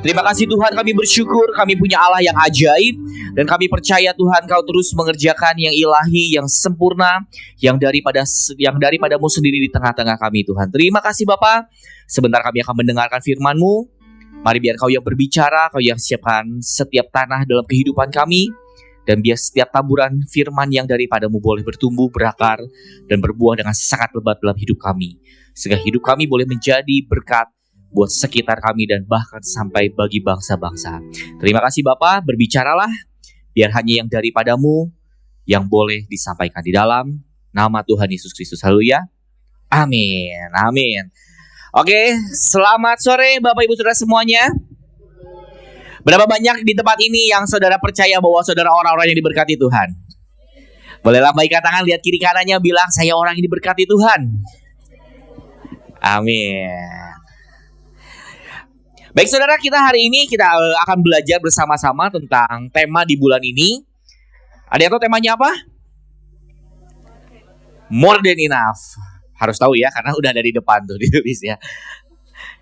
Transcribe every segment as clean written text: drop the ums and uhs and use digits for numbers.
Terima kasih Tuhan, kami bersyukur kami punya Allah yang ajaib. Dan kami percaya Tuhan Kau terus mengerjakan yang ilahi, yang sempurna, yang daripadamu sendiri di tengah-tengah kami Tuhan. Terima kasih Bapa. Sebentar kami akan mendengarkan firman-Mu. Mari biar Kau yang berbicara, Kau yang siapkan setiap tanah dalam kehidupan kami. Dan biar setiap taburan firman yang daripadamu boleh bertumbuh, berakar, dan berbuah dengan sangat lebat dalam hidup kami. Sehingga hidup kami boleh menjadi berkat buat sekitar kami dan bahkan sampai bagi bangsa-bangsa. Terima kasih Bapa, berbicaralah. Biar hanya yang daripadamu yang boleh disampaikan di dalam nama Tuhan Yesus Kristus. Haleluya. Amin. Amin. Oke, selamat sore Bapak Ibu Saudara semuanya. Berapa banyak di tempat ini yang saudara percaya bahwa saudara orang-orang yang diberkati Tuhan? Boleh lambaikan tangan, lihat kiri kanannya, bilang saya orang yang diberkati Tuhan. Amin. Baik saudara, kita hari ini akan belajar bersama-sama tentang tema di bulan ini. Ada yang tahu temanya apa? More than enough. Harus tahu ya, karena udah ada di depan tuh ditulis ya.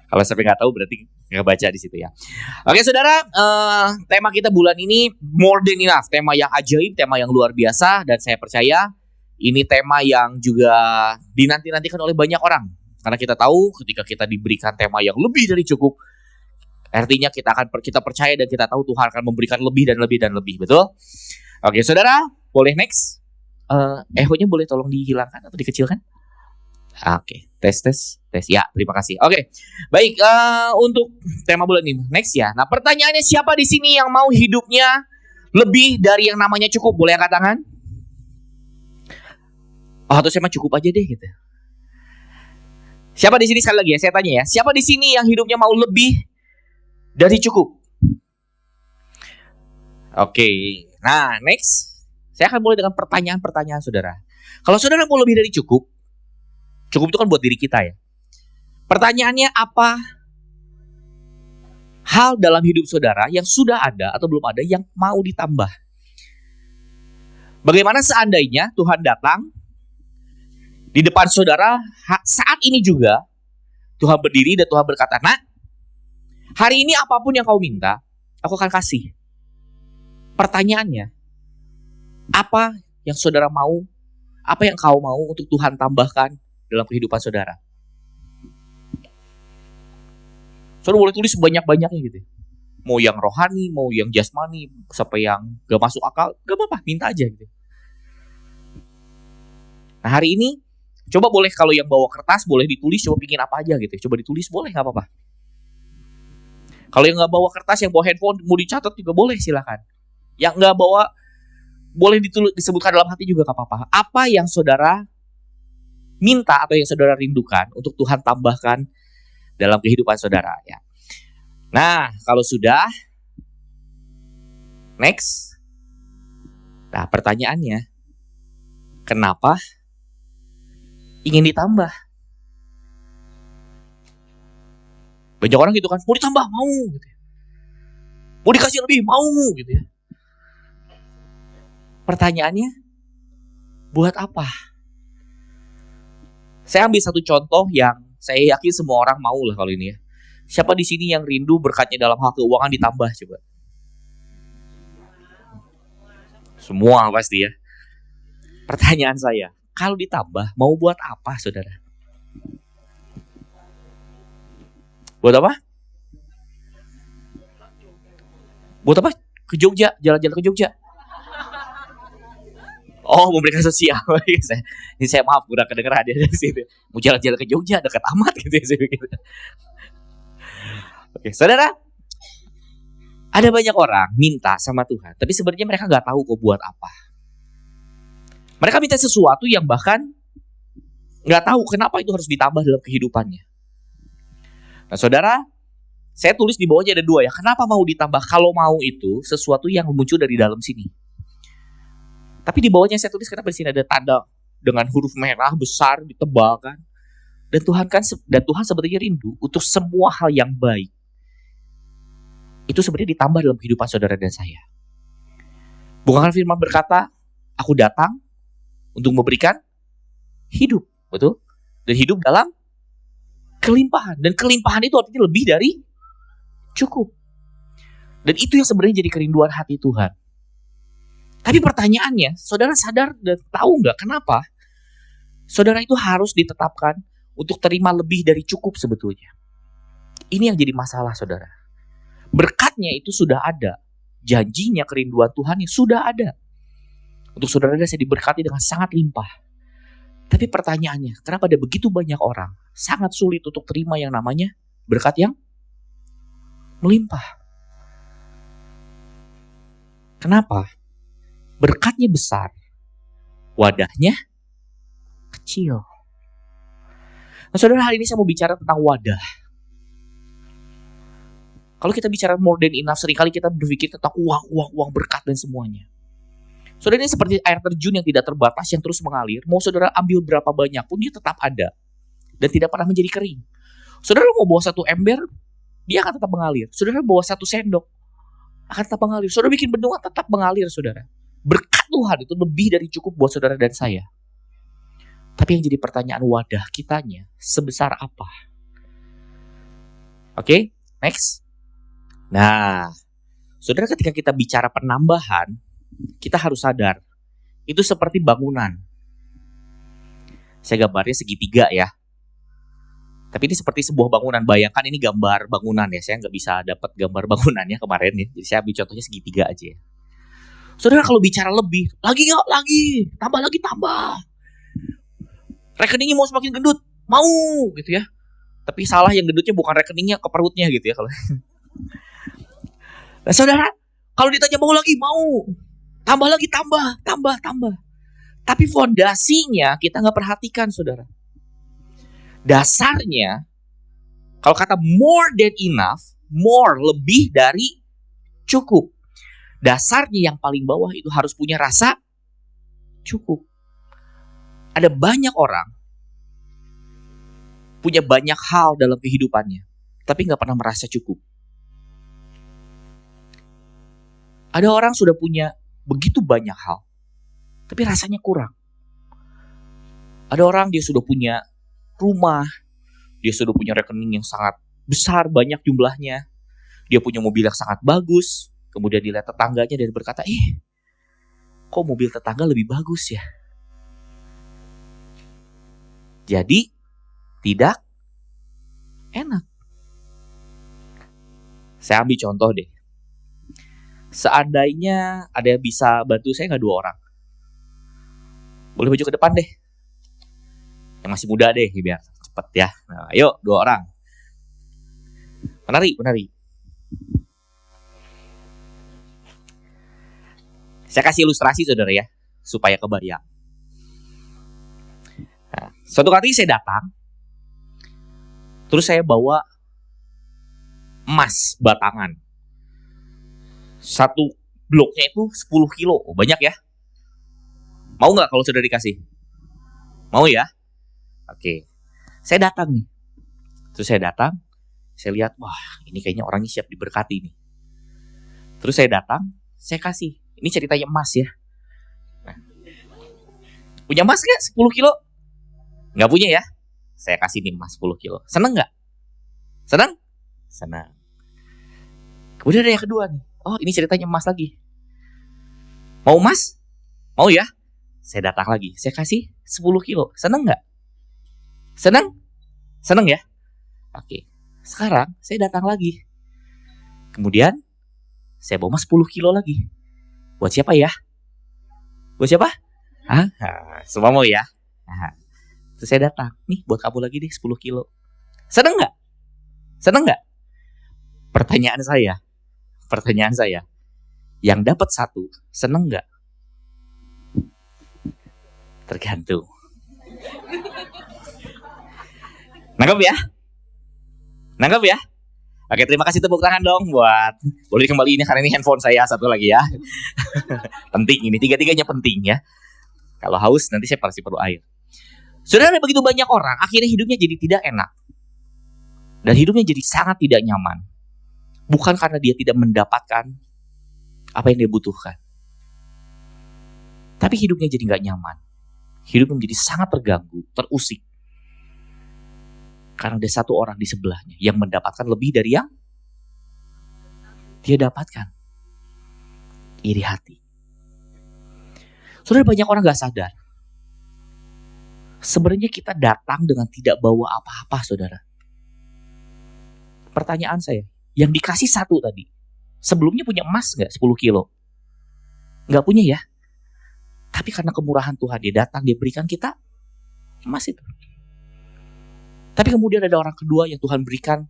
Kalau sampai nggak tahu berarti nggak baca di situ ya. Oke saudara, tema kita bulan ini more than enough. Tema yang ajaib, tema yang luar biasa. Dan saya percaya ini tema yang juga dinanti-nantikan oleh banyak orang. Karena kita tahu ketika kita diberikan tema yang lebih dari cukup, artinya kita percaya dan kita tahu Tuhan akan memberikan lebih dan lebih dan lebih, betul? Oke, saudara, boleh next. Echo-nya boleh tolong dihilangkan atau dikecilkan? Oke, tes. Ya, terima kasih. Oke, baik. Untuk tema bulan ini, next ya. Nah, pertanyaannya siapa di sini yang mau hidupnya lebih dari yang namanya cukup? Boleh angkat tangan? Oh, atau saya mah cukup aja deh gitu. Siapa di sini, sekali lagi ya, saya tanya ya. Siapa di sini yang hidupnya mau lebih dari cukup? Oke. Nah, next. Saya akan mulai dengan pertanyaan-pertanyaan saudara. Kalau saudara mau lebih dari cukup, cukup itu kan buat diri kita ya. Pertanyaannya, apa hal dalam hidup saudara yang sudah ada atau belum ada yang mau ditambah? Bagaimana seandainya Tuhan datang di depan saudara saat ini juga, Tuhan berdiri dan Tuhan berkata, "Nak, hari ini apapun yang kau minta, aku akan kasih." Pertanyaannya, apa yang saudara mau? Apa yang kau mau untuk Tuhan tambahkan dalam kehidupan saudara? Saudara boleh tulis banyak-banyaknya gitu. Mau yang rohani, mau yang jasmani, sampai yang gak masuk akal, gak apa-apa, minta aja gitu. Nah hari ini, coba boleh kalau yang bawa kertas, boleh ditulis, coba bikin apa aja gitu. Coba ditulis, boleh gak apa-apa. Kalau yang gak bawa kertas, yang bawa handphone, mau dicatat juga boleh, silakan. Yang gak bawa, boleh disebutkan dalam hati juga gak apa-apa. Apa yang saudara minta atau yang saudara rindukan untuk Tuhan tambahkan dalam kehidupan saudara ya. Nah, kalau sudah, next. Nah, pertanyaannya, kenapa ingin ditambah? Banyak orang gitu kan, mau ditambah, mau gitu. Mau dikasih lebih, mau gitu ya. Pertanyaannya, buat apa? Saya ambil satu contoh yang saya yakin semua orang mau lah kalau ini ya. Siapa di sini yang rindu berkatnya dalam hal keuangan ditambah coba? Semua pasti ya. Pertanyaan saya, kalau ditambah mau buat apa saudara? Buat apa? Buat apa? Ke Jogja, jalan-jalan ke Jogja. Oh, memberikan sosial. Ini saya maaf, udah kedengeran dia di sini. Mau jalan-jalan ke Jogja, dekat amat gitu ya saya pikir. Oke, saudara. Ada banyak orang minta sama Tuhan, tapi sebenarnya mereka nggak tahu kok buat apa. Mereka minta sesuatu yang bahkan nggak tahu kenapa itu harus ditambah dalam kehidupannya. Nah, saudara, saya tulis di bawahnya ada 2 ya. Kenapa mau ditambah? Kalau mau itu sesuatu yang muncul dari dalam sini. Tapi di bawahnya saya tulis kenapa di sini ada tanda dengan huruf merah besar ditebalkan. Dan Tuhan sebenarnya rindu untuk semua hal yang baik. Itu sebenarnya ditambah dalam kehidupan saudara dan saya. Bukankah firman berkata, aku datang untuk memberikan hidup, betul? Dan hidup dalam kelimpahan. Dan kelimpahan itu artinya lebih dari cukup. Dan itu yang sebenarnya jadi kerinduan hati Tuhan. Tapi pertanyaannya, saudara sadar dan tahu nggak kenapa saudara itu harus ditetapkan untuk terima lebih dari cukup sebetulnya? Ini yang jadi masalah saudara. Berkatnya itu sudah ada. Janjinya kerinduan Tuhan yang sudah ada. Untuk saudara saya diberkati dengan sangat limpah. Tapi pertanyaannya, kenapa ada begitu banyak orang sangat sulit untuk terima yang namanya berkat yang melimpah? Kenapa? Berkatnya besar, wadahnya kecil. Nah, saudara, hari ini saya mau bicara tentang wadah. Kalau kita bicara more than enough, seringkali kita berpikir tentang uang, berkat dan semuanya. Saudara, ini seperti air terjun yang tidak terbatas yang terus mengalir. Mau saudara ambil berapa banyak pun dia tetap ada dan tidak pernah menjadi kering. Saudara mau bawa 1 ember, dia akan tetap mengalir. Saudara bawa 1 sendok, akan tetap mengalir. Saudara bikin bendungan, tetap mengalir saudara. Berkat Tuhan itu lebih dari cukup buat saudara dan saya. Tapi yang jadi pertanyaan, wadah kitanya sebesar apa? Oke, next. Nah, saudara, ketika kita bicara penambahan, kita harus sadar, itu seperti bangunan. Saya gambarnya segitiga ya. Tapi ini seperti sebuah bangunan. Bayangkan ini gambar bangunan ya. Saya nggak bisa dapat gambar bangunannya kemarin ya. Jadi saya ambil contohnya segitiga aja ya. Saudara, kalau bicara lebih, lagi nggak? Lagi. Tambah. Rekeningnya mau semakin gendut. Mau gitu ya. Tapi salah, yang gendutnya bukan rekeningnya, ke perutnya gitu ya. Nah saudara, kalau ditanya mau lagi, mau. Tambah lagi, tambah. Tapi fondasinya kita nggak perhatikan, saudara. Dasarnya, kalau kata more than enough, more, lebih dari cukup. Dasarnya yang paling bawah itu harus punya rasa cukup. Ada banyak orang punya banyak hal dalam kehidupannya, tapi nggak pernah merasa cukup. Ada orang sudah punya begitu banyak hal, tapi rasanya kurang. Ada orang dia sudah punya rumah, dia sudah punya rekening yang sangat besar, banyak jumlahnya. Dia punya mobil yang sangat bagus, kemudian dilihat tetangganya dan berkata, kok mobil tetangga lebih bagus ya? Jadi, tidak enak. Saya ambil contoh deh. Seandainya ada yang bisa bantu saya nggak 2 orang? Boleh maju ke depan deh. Yang masih muda deh, biar cepet ya. Nah, ayo 2 orang. Menari. Saya kasih ilustrasi saudara ya, supaya kebayang. Nah, suatu kali saya datang, terus saya bawa emas batangan. 1 bloknya itu 10 kilo. Banyak ya? Mau nggak kalau sudah dikasih? Mau ya? Oke. Saya datang nih. Terus saya datang, saya lihat, wah ini kayaknya orangnya siap diberkati nih. Terus saya datang, saya kasih. Ini ceritanya emas ya. Nah, punya emas nggak 10 kilo? Nggak punya ya? Saya kasih nih emas 10 kilo. Seneng nggak? Seneng? Senang. Kemudian ada yang kedua nih. Oh, ini ceritanya emas lagi. Mau emas? Mau ya? Saya datang lagi. Saya kasih 10 kilo. Seneng nggak? Seneng? Seneng ya? Oke. Sekarang saya datang lagi. Kemudian saya bawa emas 10 kilo lagi. Buat siapa ya? Buat siapa? Hah? Semua mau ya? Terus saya datang. Nih buat kamu lagi deh 10 kilo. Seneng nggak? Seneng nggak? Pertanyaan saya, yang dapat 1 seneng nggak? Tergantung. Nangkep ya? Oke, terima kasih, tepuk tangan dong buat. Boleh kembali ini karena ini handphone saya satu lagi ya. Penting ini, 3-tiganya penting ya. Kalau haus nanti saya pasti perlu air. Saudara, ada begitu banyak orang akhirnya hidupnya jadi tidak enak. Dan hidupnya jadi sangat tidak nyaman. Bukan karena dia tidak mendapatkan apa yang dia butuhkan, tapi hidupnya jadi gak nyaman. Hidupnya menjadi sangat terganggu, terusik. Karena ada 1 orang di sebelahnya yang mendapatkan lebih dari yang dia dapatkan? Iri hati. Saudara, banyak orang gak sadar. Sebenarnya kita datang dengan tidak bawa apa-apa, saudara. Pertanyaan saya, yang dikasih satu tadi, sebelumnya punya emas gak 10 kilo? Gak punya ya. Tapi karena kemurahan Tuhan, dia datang, dia berikan kita emas itu. Tapi kemudian ada orang kedua yang Tuhan berikan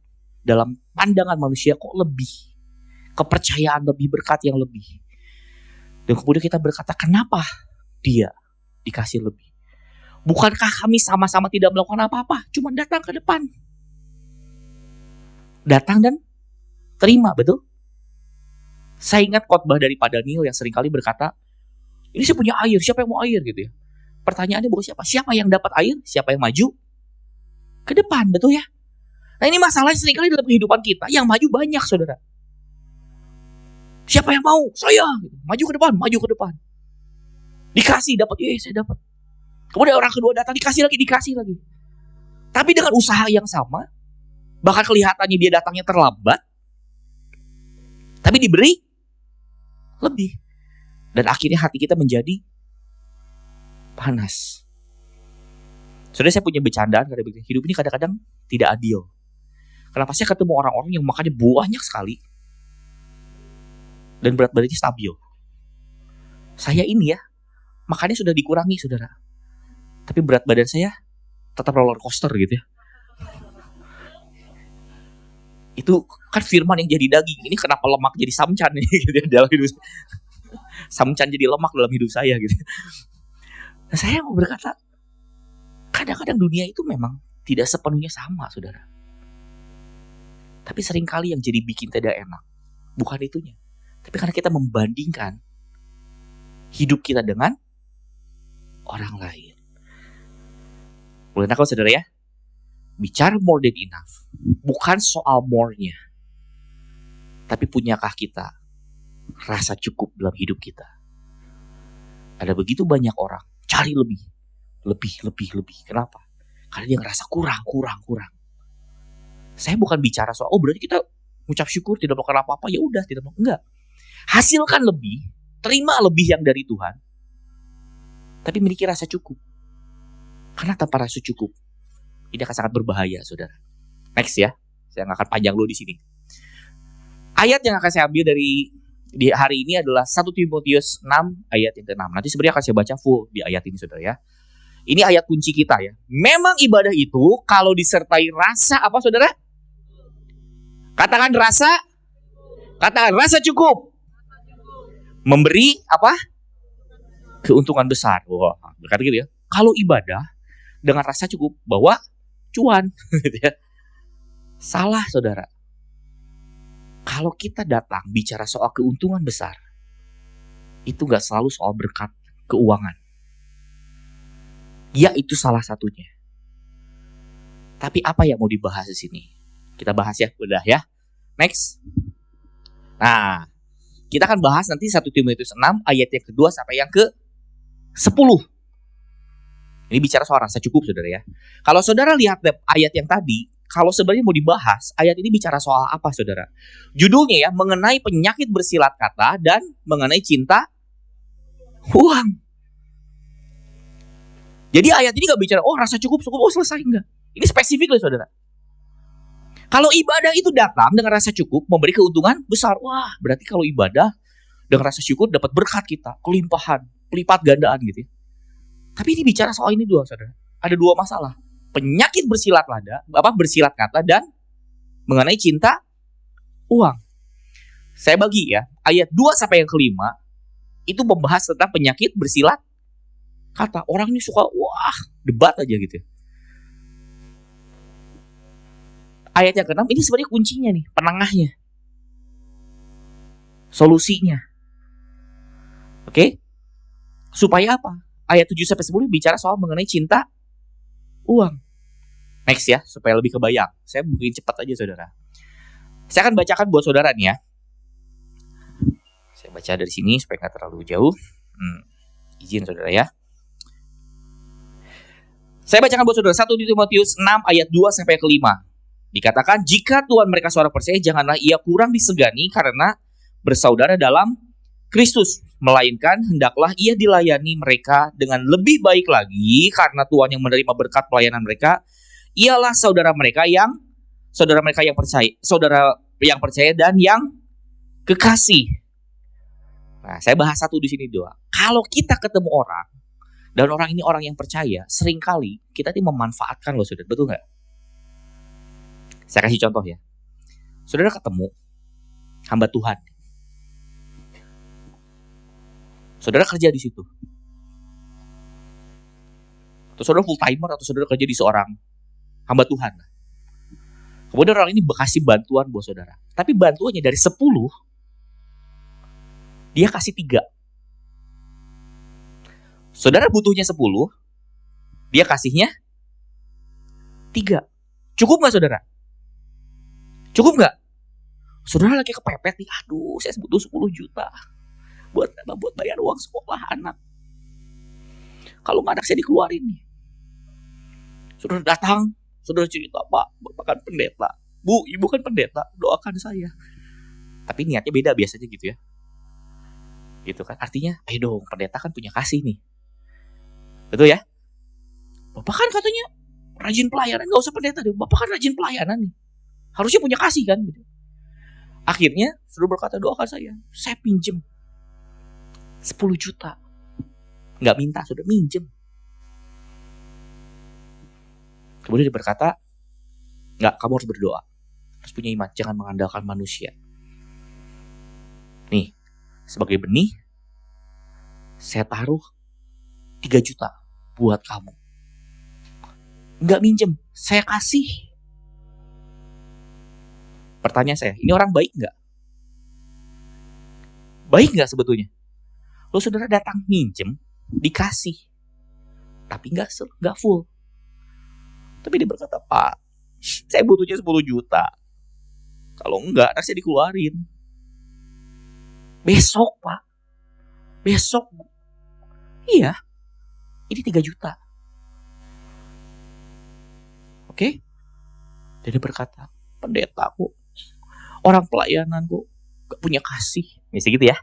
dalam pandangan manusia kok lebih. Kepercayaan lebih, berkat yang lebih. Dan kemudian kita berkata, kenapa dia dikasih lebih? Bukankah kami sama-sama tidak melakukan apa-apa? Cuma datang ke depan. Datang dan terima, betul? Saya ingat khotbah dari Pak Daniel yang seringkali berkata, ini saya punya air, siapa yang mau air gitu ya. Pertanyaannya bukan siapa. Siapa yang dapat air? Siapa yang maju ke depan, betul ya? Nah, ini masalahnya seringkali dalam kehidupan kita. Yang maju banyak, saudara. Siapa yang mau? Saya. Maju ke depan, maju ke depan. Dikasih, dapat. Saya dapat. Kemudian orang kedua datang, dikasih lagi. Tapi dengan usaha yang sama, bahkan kelihatannya dia datangnya terlambat, tapi diberi lebih. Dan akhirnya hati kita menjadi panas. Saudara, saya punya bercandaan karena hidup ini kadang-kadang tidak adil. Kenapa saya ketemu orang-orang yang makannya banyak sekali dan berat badannya stabil. Saya ini ya, makannya sudah dikurangi, saudara. Tapi berat badan saya tetap roller coaster gitu ya. Itu kan firman yang jadi daging. Ini kenapa lemak jadi samcan nih gitu ya, dalam hidup. Samcan jadi lemak dalam hidup saya gitu. Nah, saya mau berkata, kadang-kadang dunia itu memang tidak sepenuhnya sama, saudara. Tapi seringkali yang jadi bikin tidak enak bukan itunya, tapi karena kita membandingkan hidup kita dengan orang lain. Boleh nakal, saudara ya? Bicara more than enough bukan soal more-nya, tapi punyakah kita rasa cukup dalam hidup kita? Ada begitu banyak orang cari lebih. Kenapa? Karena dia ngerasa kurang. Saya bukan bicara soal, berarti kita ngucap syukur, tidak melakukan apa-apa, ya udah, tidak melakukan. Enggak. Hasilkan lebih, terima lebih yang dari Tuhan, tapi miliki rasa cukup. Karena tanpa rasa cukup, ini akan sangat berbahaya, saudara. Next ya, saya nggak akan panjang dulu di sini. Ayat yang akan saya ambil di hari ini adalah 1 Timotius 6 ayat yang ke-6. Nanti sebenarnya akan saya baca full di ayat ini, saudara ya. Ini ayat kunci kita ya. Memang ibadah itu kalau disertai rasa apa, saudara? Katakan rasa cukup. Memberi apa? Keuntungan besar. Wah, berkata gitu ya. Kalau ibadah dengan rasa cukup, bawa cuan gitu ya. Salah, saudara. Kalau kita datang bicara soal keuntungan besar, itu gak selalu soal berkat keuangan. Ya, itu salah satunya. Tapi apa yang mau dibahas di sini? Kita bahas ya, udah ya. Next. Nah, kita akan bahas nanti 1 Timotius 6 ayat yang kedua sampai yang ke-10. Ini bicara soal rasa cukup, saudara ya. Kalau saudara lihat ayat yang tadi, kalau sebenarnya mau dibahas, ayat ini bicara soal apa, saudara? Judulnya ya, mengenai penyakit bersilat kata dan mengenai cinta uang. Jadi ayat ini gak bicara, rasa cukup, selesai, enggak. Ini spesifik loh, saudara. Kalau ibadah itu datang dengan rasa cukup, memberi keuntungan besar. Wah, berarti kalau ibadah dengan rasa syukur dapat berkat kita, kelimpahan, pelipat gandaan gitu ya. Tapi ini bicara soal ini dua, saudara. Ada dua masalah. Penyakit bersilat kata dan mengenai cinta uang. Saya bagi ya, ayat 2 sampai yang ke-5 itu membahas tentang penyakit bersilat kata. Orang ini suka debat aja gitu ya. Ayat yang ke-6 ini sebenarnya kuncinya nih, penengahnya. Solusinya. Oke? Supaya apa? Ayat 7 sampai 10 bicara soal mengenai cinta uang. Next ya, supaya lebih kebayang. Saya bikin cepat aja, saudara. Saya akan bacakan buat saudara nih ya. Saya baca dari sini supaya gak terlalu jauh. Izin saudara ya. Saya bacakan buat saudara 1 Timotius 6 ayat 2 sampai ke-5. Dikatakan, jika Tuhan mereka seorang percaya, janganlah ia kurang disegani karena bersaudara dalam Kristus, melainkan hendaklah ia dilayani mereka dengan lebih baik lagi, karena Tuhan yang menerima berkat pelayanan mereka ialah saudara mereka yang percaya dan yang kekasih. Nah, saya bahas satu di sini doa. Kalau kita ketemu orang dan orang ini orang yang percaya, seringkali kita ini memanfaatkan loh, saudara. Betul nggak? Saya kasih contoh ya. Saudara ketemu hamba Tuhan. Saudara kerja di situ. Atau saudara full timer, atau saudara kerja di seorang hamba Tuhan. Kemudian orang ini kasih bantuan buat saudara. Tapi bantuannya dari 10, dia kasih 3. Saudara butuhnya 10, dia kasihnya 3. Cukup gak saudara? Cukup gak? Saudara lagi kepepet nih, aduh saya butuh 10 juta. Buat bayar uang sekolah anak. Kalau nggak anak saya dikeluarin nih. Saudara datang, saudara cerita, Pak, Bapak kan pendeta. Bu, Ibu kan pendeta, doakan saya. Tapi niatnya beda biasanya gitu ya. Gitu kan, artinya, ayo dong, pendeta kan punya kasih nih. Betul ya? Bapak kan katanya rajin pelayanan, nggak usah pendeta deh. Bapak kan rajin pelayanan nih. Harusnya punya kasih kan gitu. Akhirnya, saudara berkata, doakan saya pinjem 10 juta. Nggak minta, sudah minjem. Kemudian dia berkata, nggak, kamu harus berdoa. Harus punya iman, jangan mengandalkan manusia. Nih, sebagai benih, saya taruh 3 juta buat kamu. Nggak minjem, saya kasih. Pertanyaan saya, ini orang baik nggak? Baik nggak sebetulnya? Lo saudara datang minjem, dikasih, tapi nggak full. Tapi dia berkata, Pak, saya butuhnya 10 juta. Kalau enggak, saya dikeluarin. Besok, Pak. Besok. Iya, ini 3 juta. Oke? Dan dia berkata, pendeta kok, orang pelayanan kok gak punya kasih. Misalnya gitu ya.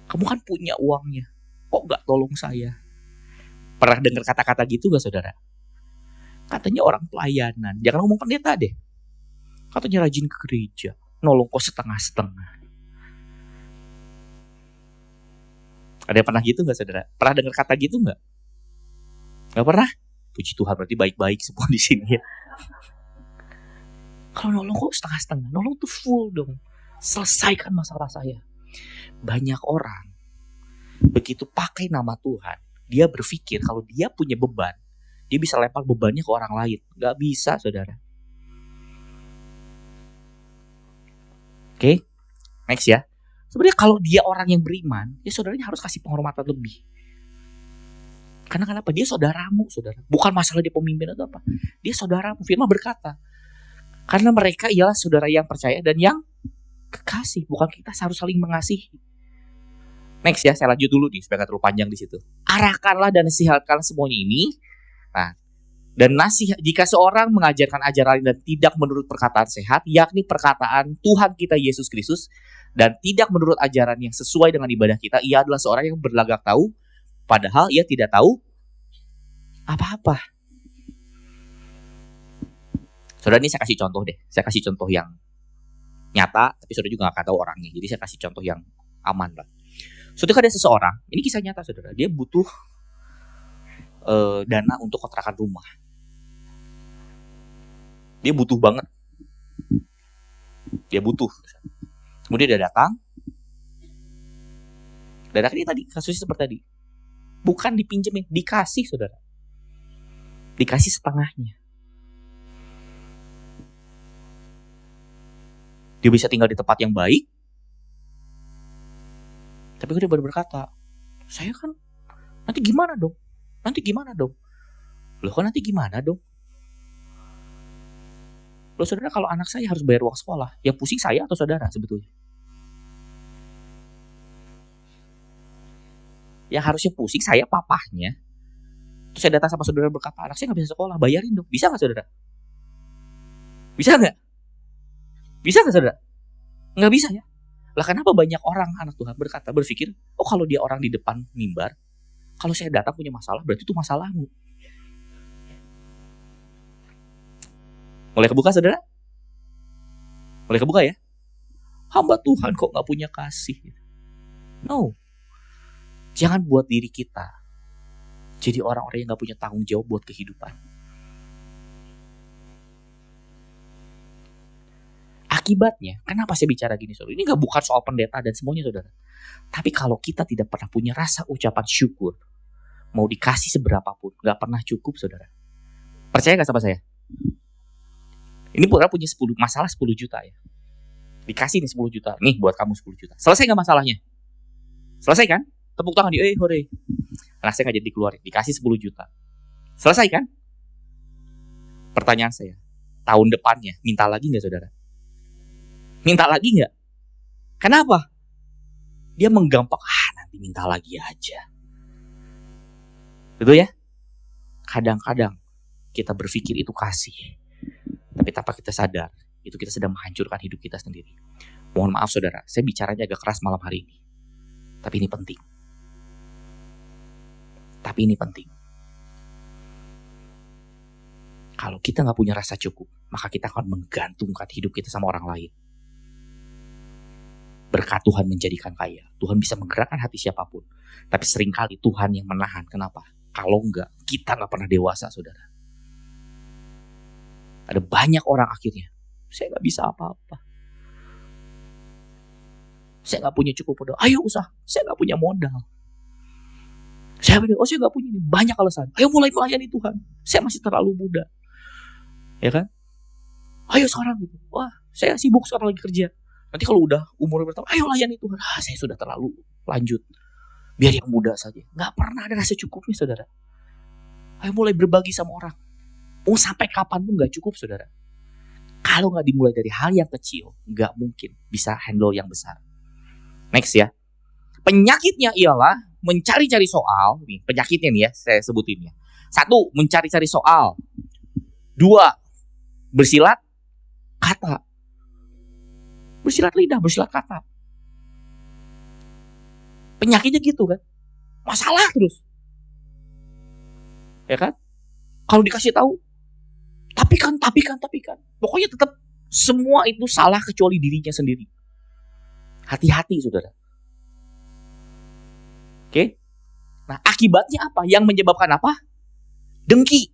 Kamu kan punya uangnya, kok gak tolong saya? Pernah dengar kata-kata gitu gak saudara? Katanya orang pelayanan, jangan ngomong pendeta deh. Katanya rajin ke gereja, nolong kok setengah-setengah. Ada yang pernah gitu gak saudara? Pernah dengar kata gitu gak? Gak pernah? Puji Tuhan, berarti baik-baik semua di sini ya. Kalau nolong kok setengah-setengah, nolong tuh full dong. Selesaikan masalah saya. Banyak orang begitu pakai nama Tuhan, dia berpikir kalau dia punya beban, dia bisa lempar bebannya ke orang lain. Gak bisa saudara. Oke, next ya. Sebenarnya kalau dia orang yang beriman, ya saudaranya harus kasih penghormatan lebih. Karena kenapa? Dia saudaramu, saudara. Bukan masalah dia pemimpin atau apa. Dia saudaramu. Firman berkata, karena mereka ialah saudara yang percaya dan yang kekasih. Bukan kita harus saling mengasihi. Next ya, saya lanjut dulu nih supaya gak terlalu panjang di situ. Arahkanlah dan nasihatkanlah semuanya ini. Nah, dan nasihat jika seorang mengajarkan ajaran dan tidak menurut perkataan sehat, yakni perkataan Tuhan kita Yesus Kristus, dan tidak menurut ajaran yang sesuai dengan ibadah kita, ia adalah seorang yang berlagak tahu, padahal ia tidak tahu apa-apa. Saudara, ini saya kasih contoh deh. Saya kasih contoh yang nyata, tapi saudara juga gak tahu orangnya. Jadi saya kasih contoh yang aman lah. Suatu ada seseorang, ini kisah nyata saudara, dia butuh dana untuk kontrakan rumah. Dia butuh banget. Dia butuh. Kemudian dia datang. Dan akhirnya tadi, kasusnya seperti tadi. Bukan dipinjemin, dikasih saudara. Dikasih setengahnya. Dia bisa tinggal di tempat yang baik. Tapi dia baru berkata, saya kan nanti gimana dong? Nanti gimana dong? Loh kan nanti gimana dong? Loh saudara, kalau anak saya harus bayar uang sekolah, yang pusing saya atau saudara sebetulnya? Yang harusnya pusing saya papahnya. Terus saya datang sama saudara berkata, anak saya gak bisa sekolah, bayarin dong. Bisa gak saudara? Bisa gak? Bisa gak saudara? Nggak bisa ya. Lah kenapa banyak orang anak Tuhan berpikir, oh kalau dia orang di depan mimbar, kalau saya datang punya masalah, berarti itu masalahmu. Mulai kebuka saudara? Mulai kebuka ya? Hamba Tuhan kok gak punya kasih? No. Jangan buat diri kita jadi orang-orang yang gak punya tanggung jawab buat kehidupan. Akibatnya, kenapa saya bicara gini saudara? Ini gak bukan soal pendeta dan semuanya saudara. Tapi kalau kita tidak pernah punya rasa ucapan syukur, mau dikasih seberapapun, gak pernah cukup saudara. Percaya gak sama saya? Ini punya 10 masalah 10 juta ya. Dikasih nih 10 juta. Nih buat kamu 10 juta. Selesai gak masalahnya? Selesai kan? Tepuk tangan di hore. Anak saya gak jadi dikeluarin. Dikasih 10 juta. Selesai kan? Pertanyaan saya, tahun depannya minta lagi gak saudara? Minta lagi gak? Kenapa? Dia menggampang, nanti minta lagi aja. Betul ya? Kadang-kadang kita berpikir itu kasih, tapi tanpa kita sadar, itu kita sedang menghancurkan hidup kita sendiri. Mohon maaf saudara, saya bicaranya agak keras malam hari ini. Tapi ini penting. Kalau kita gak punya rasa cukup, maka kita akan menggantungkan hidup kita sama orang lain. Berkat Tuhan menjadikan kaya. Tuhan bisa menggerakkan hati siapapun. Tapi seringkali Tuhan yang menahan. Kenapa? Kalau enggak, kita gak pernah dewasa saudara. Ada banyak orang akhirnya, saya gak bisa apa-apa. Saya gak punya cukup modal. Ayo usaha, saya gak punya modal. Saya gak punya ini. Banyak alasan. Ayo mulai melayani Tuhan. Saya masih terlalu muda. Ya kan? Ayo sekarang gitu. Wah, saya sibuk sekarang lagi kerja. Nanti kalau udah umur bertambah, ayo layani Tuhan. Saya sudah terlalu lanjut. Biar yang muda saja. Gak pernah ada rasa cukupnya saudara. Ayo mulai berbagi sama orang. Mau sampai kapan pun gak cukup saudara. Kalau gak dimulai dari hal yang kecil, gak mungkin bisa handle yang besar. Next ya. Penyakitnya ialah mencari-cari soal. Nih, penyakitnya nih ya, saya sebutin ya. 1, mencari-cari soal. 2, bersilat kata. Bersilat lidah, bersilat kata. Penyakitnya gitu kan. Masalah terus. Ya kan? Kalau dikasih tahu, tapi kan. Pokoknya tetap semua itu salah kecuali dirinya sendiri. Hati-hati saudara. Oke? Nah, akibatnya apa? Yang menyebabkan apa? Dengki.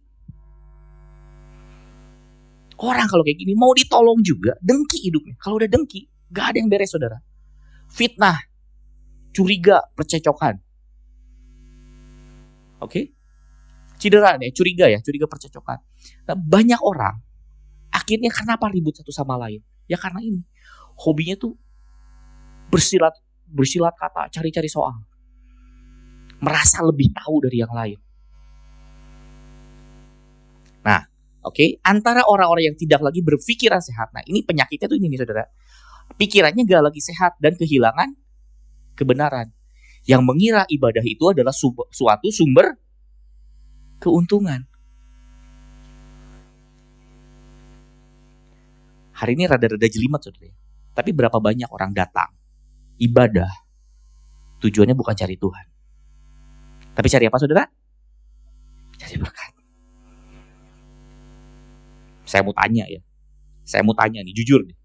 Orang kalau kayak gini mau ditolong juga, dengki hidupnya. Kalau udah dengki, gak ada yang beres saudara. Fitnah, curiga, percecokan. Oke? Cedera nih, curiga, percecokan. Nah, banyak orang akhirnya kenapa ribut satu sama lain? Ya karena ini. Hobinya tuh bersilat kata, cari-cari soal. Merasa lebih tahu dari yang lain. Nah, oke, antara orang-orang yang tidak lagi berpikiran sehat. Nah, ini penyakitnya tuh ini nih saudara. Pikirannya gak lagi sehat dan kehilangan kebenaran. Yang mengira ibadah itu adalah suatu sumber keuntungan. Hari ini rada-rada jelimet saudara. Tapi berapa banyak orang datang ibadah tujuannya bukan cari Tuhan, tapi cari apa saudara? Cari berkat. Saya mau tanya nih, jujur nih.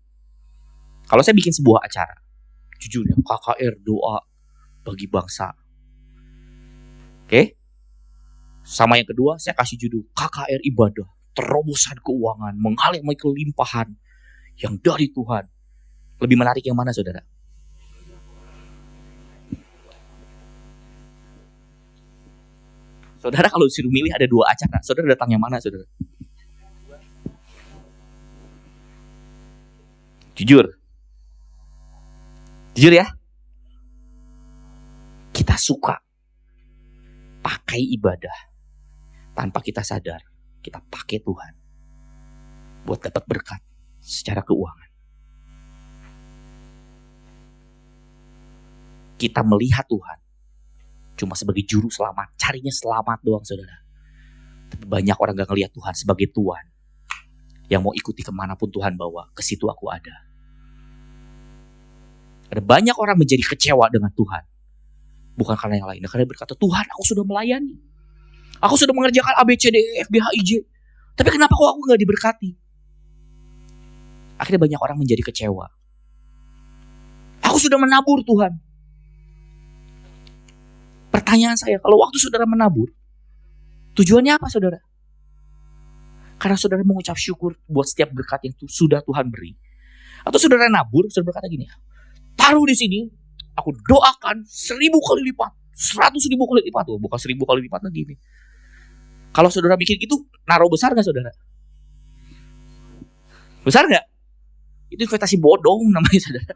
Kalau saya bikin sebuah acara, jujur ya, KKR doa bagi bangsa. Oke? Sama yang kedua, saya kasih judul KKR ibadah, terobosan keuangan, mengalami kelimpahan yang dari Tuhan. Lebih menarik yang mana saudara? Saudara kalau disuruh milih ada 2 acara, saudara datang yang mana saudara? Jujur ya. Kita suka pakai ibadah tanpa kita sadar kita pakai Tuhan buat dapat berkat secara keuangan. Kita melihat Tuhan cuma sebagai juru selamat, carinya selamat doang saudara. Tapi banyak orang gak ngelihat Tuhan sebagai Tuhan yang mau ikuti kemanapun Tuhan bawa, ke situ aku ada. Ada banyak orang menjadi kecewa dengan Tuhan. Bukan karena yang lain. Karena berkata, Tuhan, aku sudah melayani. Aku sudah mengerjakan A, B, C, D, E, F, G, H, I, J. Tapi kenapa kok aku gak diberkati? Akhirnya banyak orang menjadi kecewa. Aku sudah menabur, Tuhan. Pertanyaan saya, kalau waktu saudara menabur, tujuannya apa, saudara? Karena saudara mengucap syukur buat setiap berkat yang sudah Tuhan beri. Atau saudara nabur, saudara berkata gini, taruh di sini, aku doakan 1000 kali lipat, 100.000 kali lipat. Tuh, bukan 1000 kali lipat lagi nih. Kalau saudara bikin itu, naruh besar gak, saudara? Besar gak? Itu investasi bodong namanya, saudara.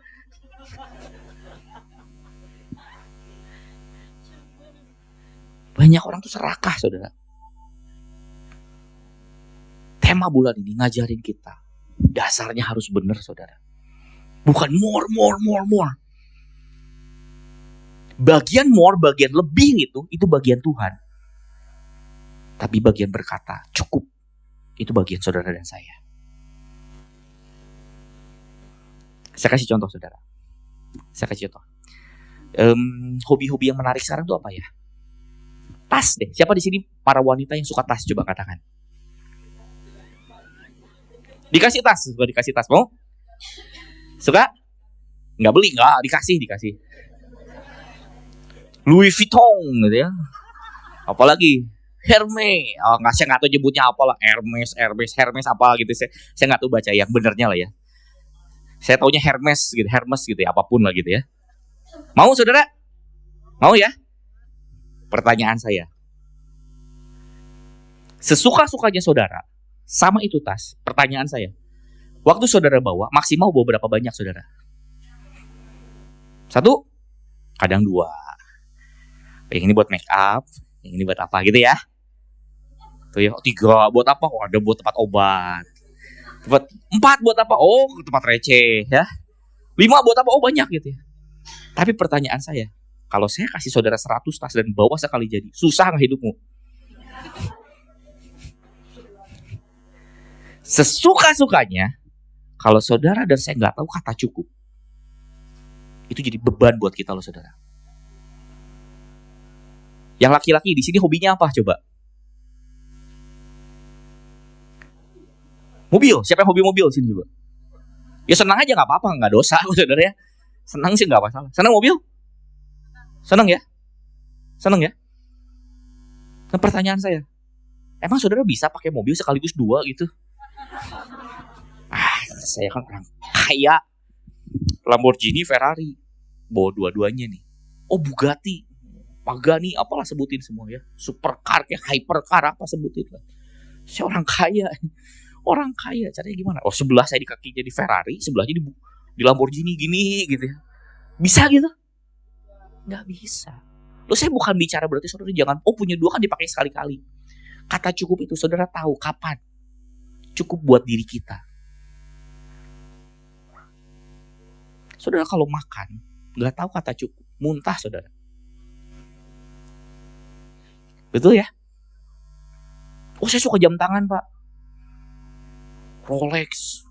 Banyak orang tuh serakah, saudara. Tema bulan ini ngajarin kita, dasarnya harus benar, saudara. Bukan more. Bagian more, bagian lebih itu bagian Tuhan. Tapi bagian berkata, cukup, itu bagian saudara dan saya. Saya kasih contoh, saudara. Hobi-hobi yang menarik sekarang tuh apa ya? Tas deh. Siapa di sini para wanita yang suka tas? Coba katakan. Dikasih tas, suka dikasih tas, mau? Suka? Nggak beli, nggak dikasih. Louis Vuitton gitu ya. Apalagi Hermes. Oh, nggak, saya nggak tahu nyebutnya apalah. Hermes apa gitu. Saya nggak tahu baca yang benernya lah ya. Saya taunya Hermes gitu ya, apapun lah gitu ya. Mau, saudara? Mau ya? Pertanyaan saya. Sesuka-sukanya saudara, sama itu tas. Pertanyaan saya. Waktu saudara bawa, maksimal bawa berapa banyak, saudara? 1, kadang 2. Yang ini buat make up, yang ini buat apa gitu ya. Tuh ya, 3 buat apa? Oh, ada buat tempat obat. 4 buat apa? Oh, tempat receh ya. 5 buat apa? Oh, banyak gitu ya. Tapi pertanyaan saya, kalau saya kasih saudara 100 tas dan bawa sekali jadi, susah nggak hidupmu? Sesuka-sukanya, kalau saudara dan saya nggak tahu kata cukup, itu jadi beban buat kita loh, saudara. Yang laki-laki di sini hobinya apa coba? Mobil. Siapa yang hobi mobil sini coba? Ya senang aja, nggak apa-apa, nggak dosa, saudara ya. Senang sih nggak masalah. Senang mobil? Senang ya? Nah, pertanyaan saya, emang saudara bisa pakai mobil sekaligus 2 gitu? Saya kan orang kaya, Lamborghini, Ferrari, bawa dua-duanya nih. Oh, Bugatti, Pagani, apalah sebutin semua ya. Supercar, kayak hypercar, apa sebutin lah. Saya orang kaya, caranya gimana? Oh, sebelah saya di kakinya di Ferrari, sebelahnya di Lamborghini gini gitu ya. Bisa gitu? Nggak bisa. Loh, saya bukan bicara berarti saudara jangan, punya 2 kan dipakai sekali-kali. Kata cukup itu saudara tahu kapan cukup buat diri kita. Saudara kalau makan nggak tahu kata cukup, muntah, saudara. Betul ya? Oh, saya suka jam tangan, Pak. Rolex,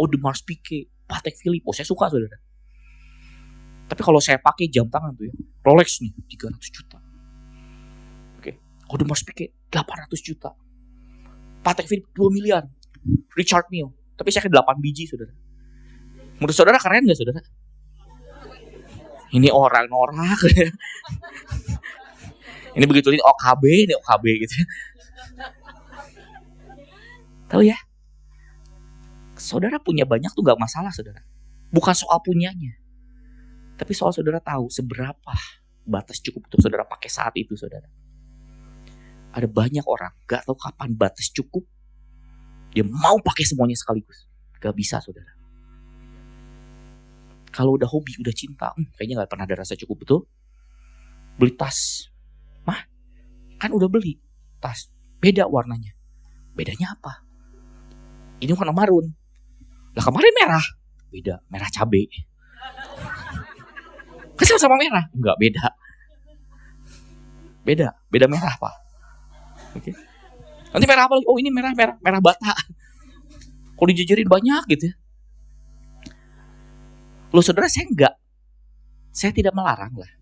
Audemars Piguet, Patek Philippe. Oh, saya suka, saudara. Tapi kalau saya pakai jam tangan tuh ya, Rolex nih 300 juta. Oke. Audemars Piguet 800 juta. Patek Philippe 2 miliar. Richard Mille. Tapi saya ke 8 biji, saudara. Menurut saudara keren gak, saudara? Ini orang norak. Ini begitu, ini OKB gitu. Tahu ya? Saudara punya banyak tuh gak masalah, saudara. Bukan soal punyanya. Tapi soal saudara tahu seberapa batas cukup untuk saudara pakai saat itu, saudara. Ada banyak orang gak tahu kapan batas cukup. Dia mau pakai semuanya sekaligus. Gak bisa, saudara. Kalau udah hobi, udah cinta, kayaknya gak pernah ada rasa cukup, betul? Beli tas. Kan udah beli tas. Beda warnanya. Bedanya apa? Ini warna marun. Lah kemarin merah. Beda, merah cabai. Kan sama merah. Enggak, beda merah, Pak. Oke. Nanti merah apa lagi? Oh, ini merah bata. Kalau dijajarin banyak gitu ya. Loh, saudara, saya enggak Saya tidak melarang lah.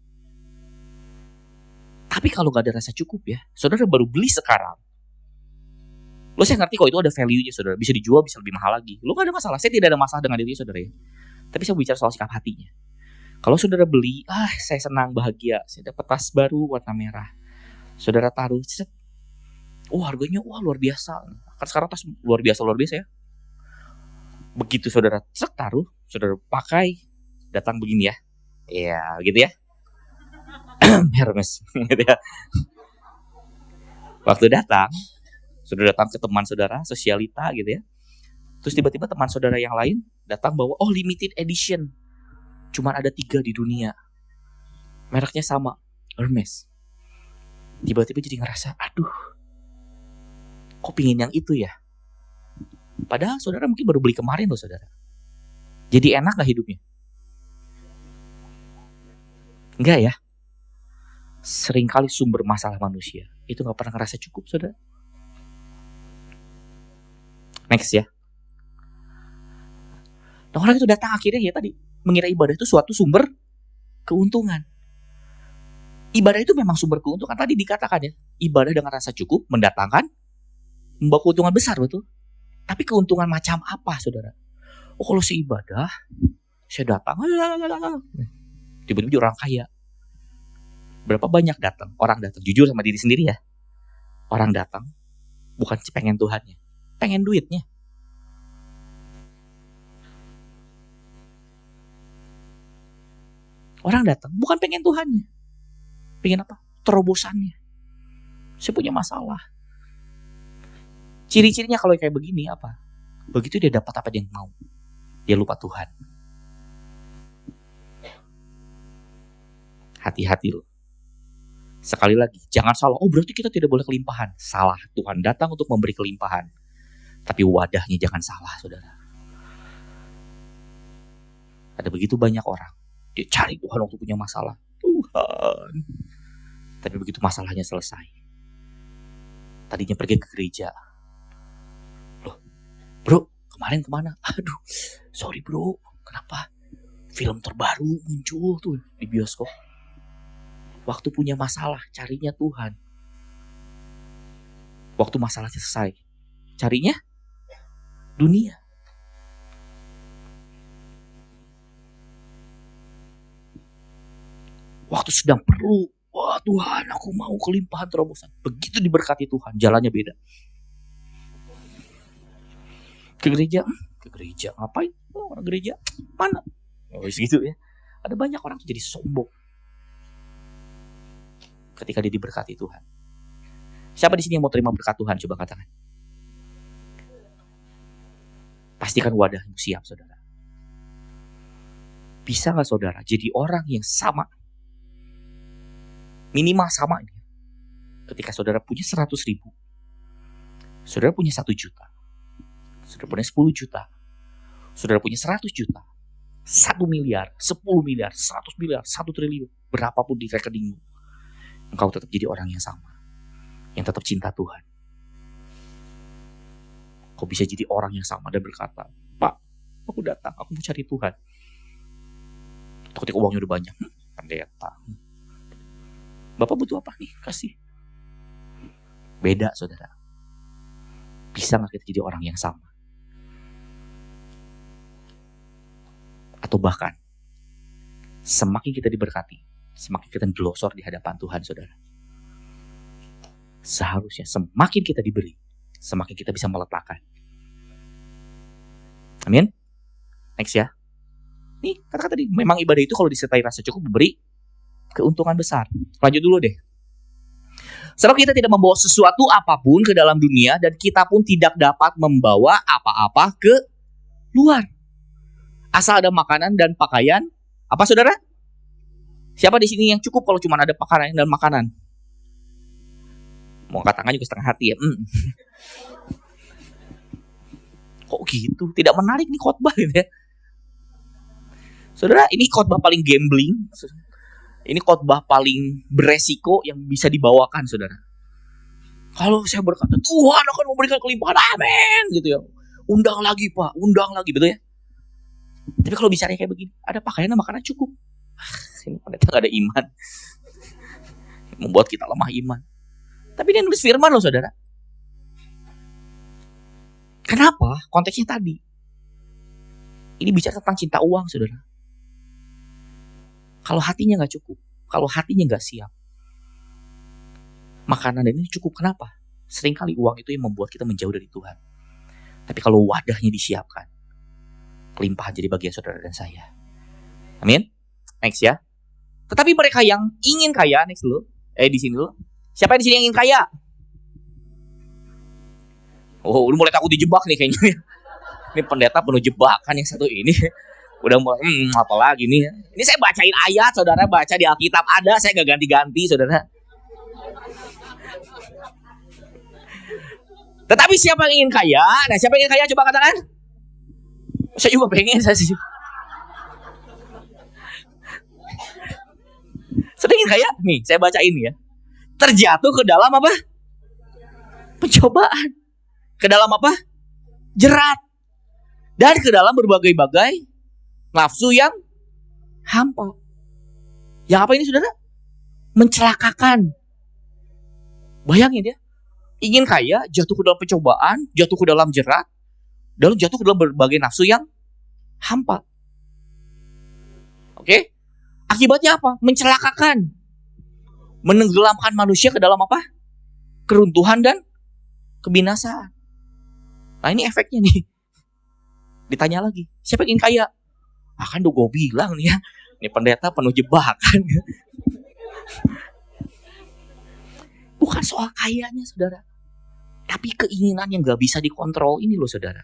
Tapi kalau gak ada rasa cukup ya, saudara baru beli sekarang. Lo saya ngerti kok itu ada value-nya saudara. Bisa dijual, bisa lebih mahal lagi. Lo gak ada masalah. Saya tidak ada masalah dengan itu saudara ya. Tapi saya bicara soal sikap hatinya. Kalau saudara beli, saya senang, bahagia. Saya dapat tas baru warna merah. Saudara taruh, harganya luar biasa. Kan sekarang tas luar biasa ya. Begitu saudara taruh, saudara pakai, datang begini ya. Iya, gitu ya. Hermes, gitu ya. Waktu datang, saudara datang ke teman saudara, sosialita gitu ya. Terus tiba-tiba teman saudara yang lain datang bawa, limited edition. Cuman ada 3 di dunia. Mereknya sama, Hermes. Tiba-tiba jadi ngerasa, aduh, kok pingin yang itu ya? Padahal saudara mungkin baru beli kemarin loh saudara. Jadi enak gak hidupnya? Enggak ya? Seringkali sumber masalah manusia itu gak pernah ngerasa cukup saudara. Next ya. Nah, orang itu datang akhirnya ya tadi mengira ibadah itu suatu sumber keuntungan. Ibadah itu memang sumber keuntungan. Tadi dikatakan ya, ibadah dengan rasa cukup mendatangkan, membawa keuntungan besar, betul. Tapi keuntungan macam apa saudara? Kalau saya ibadah, saya datang, tiba-tiba jadi orang kaya. Berapa banyak orang datang, jujur sama diri sendiri ya. Orang datang bukan pengen Tuhannya, pengen duitnya. Orang datang bukan pengen Tuhannya, pengen apa? Terobosannya. Saya punya masalah. Ciri-cirinya kalau kayak begini apa? Begitu dia dapat apa dia mau, dia lupa Tuhan. Hati-hati loh. Sekali lagi, jangan salah. Berarti kita tidak boleh kelimpahan. Salah. Tuhan datang untuk memberi kelimpahan. Tapi wadahnya jangan salah, saudara. Ada begitu banyak orang. Dia cari Tuhan waktu punya masalah. Tuhan. Tapi begitu masalahnya selesai. Tadinya pergi ke gereja. Loh, bro, kemarin kemana? Aduh, sorry bro. Kenapa? Film terbaru muncul tuh di bioskop. Waktu punya masalah, carinya Tuhan. Waktu masalahnya selesai, carinya dunia. Waktu sedang perlu, wah Tuhan, aku mau kelimpahan terobosan. Begitu diberkati Tuhan, jalannya beda. Ke gereja, ngapain? Orang gereja, mana? Gitu ya. Ada banyak orang jadi sombong ketika dia diberkati Tuhan. Siapa di sini yang mau terima berkat Tuhan? Coba katakan. Pastikan wadahmu siap, saudara. Bisa gak saudara jadi orang yang sama? Minimal sama ini. Ketika saudara punya 100.000, saudara punya 1 juta, saudara punya 10 juta, saudara punya 100 juta, 1 miliar, 10 miliar, 100 miliar, 1 triliun, berapapun di rekeningmu, engkau tetap jadi orang yang sama, yang tetap cinta Tuhan. Kau bisa jadi orang yang sama dan berkata, Pak, aku datang, aku mau cari Tuhan. Ketika uangnya udah banyak, pendeta, Bapak butuh apa nih? Kasih. Beda saudara. Bisa gak kita jadi orang yang sama? Atau bahkan, semakin kita diberkati, semakin kita glosor di hadapan Tuhan, saudara. Seharusnya semakin kita diberi, semakin kita bisa meletakkan. Amin. Next ya. Nih kata-kata tadi, memang ibadah itu kalau disertai rasa cukup memberi keuntungan besar. Lanjut dulu deh. Sebab kita tidak membawa sesuatu apapun ke dalam dunia dan kita pun tidak dapat membawa apa-apa ke luar. Asal ada makanan dan pakaian. Apa saudara? Siapa di sini yang cukup kalau cuma ada pakaian dan makanan? Mau angkat tangan juga setengah hati ya. Kok gitu? Tidak menarik nih khotbah gitu ya. Saudara, ini khotbah paling gambling. Ini khotbah paling beresiko yang bisa dibawakan, saudara. Kalau saya berkata, Tuhan akan memberikan kelimpahan, amin, gitu ya. Undang lagi Pak, undang lagi, betul ya. Tapi kalau bicara kayak begini, ada pakaian dan makanan cukup. Ini pendeta gak ada iman. Membuat kita lemah iman. Tapi dia nulis firman loh saudara. Kenapa? Konteksnya tadi. Ini bicara tentang cinta uang saudara. Kalau hatinya gak cukup, kalau hatinya gak siap, makanan ini cukup, kenapa? Seringkali uang itu yang membuat kita menjauh dari Tuhan. Tapi kalau wadahnya disiapkan, kelimpahan jadi bagian saudara dan saya. Amin. Next ya. Tetapi mereka yang ingin kaya, next dulu. Di sini dulu. Siapa yang di sini yang ingin kaya? Oh, udah mulai takut dijebak nih kayaknya. Ini pendeta penuh jebakan yang satu ini. Udah mulai, apa lagi nih? Ini saya bacain ayat, saudara, baca di Alkitab ada, saya gak ganti-ganti, saudara. Tetapi siapa yang ingin kaya? Nah, siapa yang ingin kaya? Coba katakan. Saya juga pengen, saya sih. Sedangin kaya, nih saya bacain ya. Terjatuh ke dalam apa? Pencobaan. Ke dalam apa? Jerat. Dan ke dalam berbagai-bagai nafsu yang hampa. Yang apa ini saudara? Mencelakakan. Bayangin ya. Ingin kaya, jatuh ke dalam pencobaan, jatuh ke dalam jerat, dan jatuh ke dalam berbagai nafsu yang hampa. Oke? Akibatnya apa? Mencelakakan. Menenggelamkan manusia ke dalam apa? Keruntuhan dan kebinasaan. Nah ini efeknya nih. Ditanya lagi, siapa yang ingin kaya? Kan gue bilang nih ya, ini pendeta penuh jebakan. Bukan soal kayanya saudara, tapi keinginan yang gak bisa dikontrol ini loh saudara.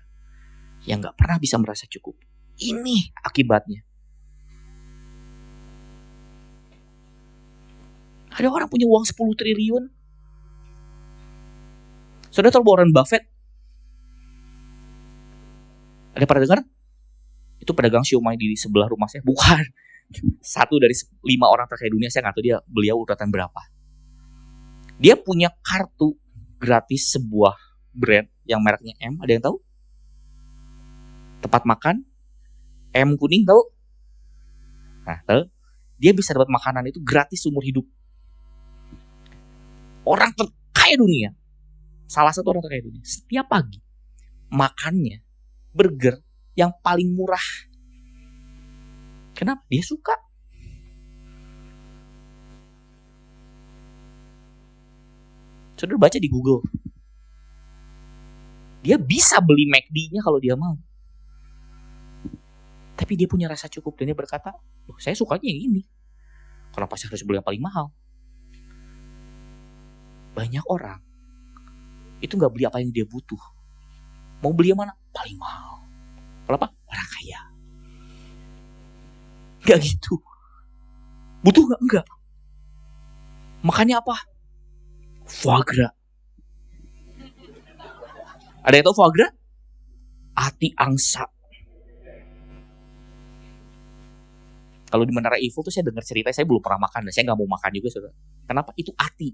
Yang gak pernah bisa merasa cukup. Ini akibatnya. Ada orang punya uang 10 triliun. Saudara tahu Warren Buffett? Ada pernah dengar? Itu pedagang siomay di sebelah rumah saya. Bukan. Satu dari 5 orang terkaya dunia. Saya gak tahu beliau urutan berapa. Dia punya kartu gratis sebuah brand yang mereknya M. Ada yang tahu? Tempat makan M kuning, tahu? Nah, tahu? Dia bisa dapat makanan itu gratis seumur hidup. Orang terkaya dunia, salah satu orang terkaya dunia, setiap pagi makannya burger yang paling murah. Kenapa? Dia suka. Saudara baca di Google. Dia bisa beli McD-nya kalau dia mau. Tapi dia punya rasa cukup dan dia berkata, loh, saya sukanya yang ini. Kenapa saya harus beli yang paling mahal? Banyak orang itu gak beli apa yang dia butuh. Mau beli yang mana? Paling mahal. Kenapa? Orang kaya. Gak gitu. Butuh gak? Enggak. Makannya apa? Foie gras. Ada yang tahu foie gras? Hati angsa. Kalau di Menara Eiffel tuh saya dengar cerita, saya belum pernah makan dan saya gak mau makan juga saudara. Kenapa? Itu hati.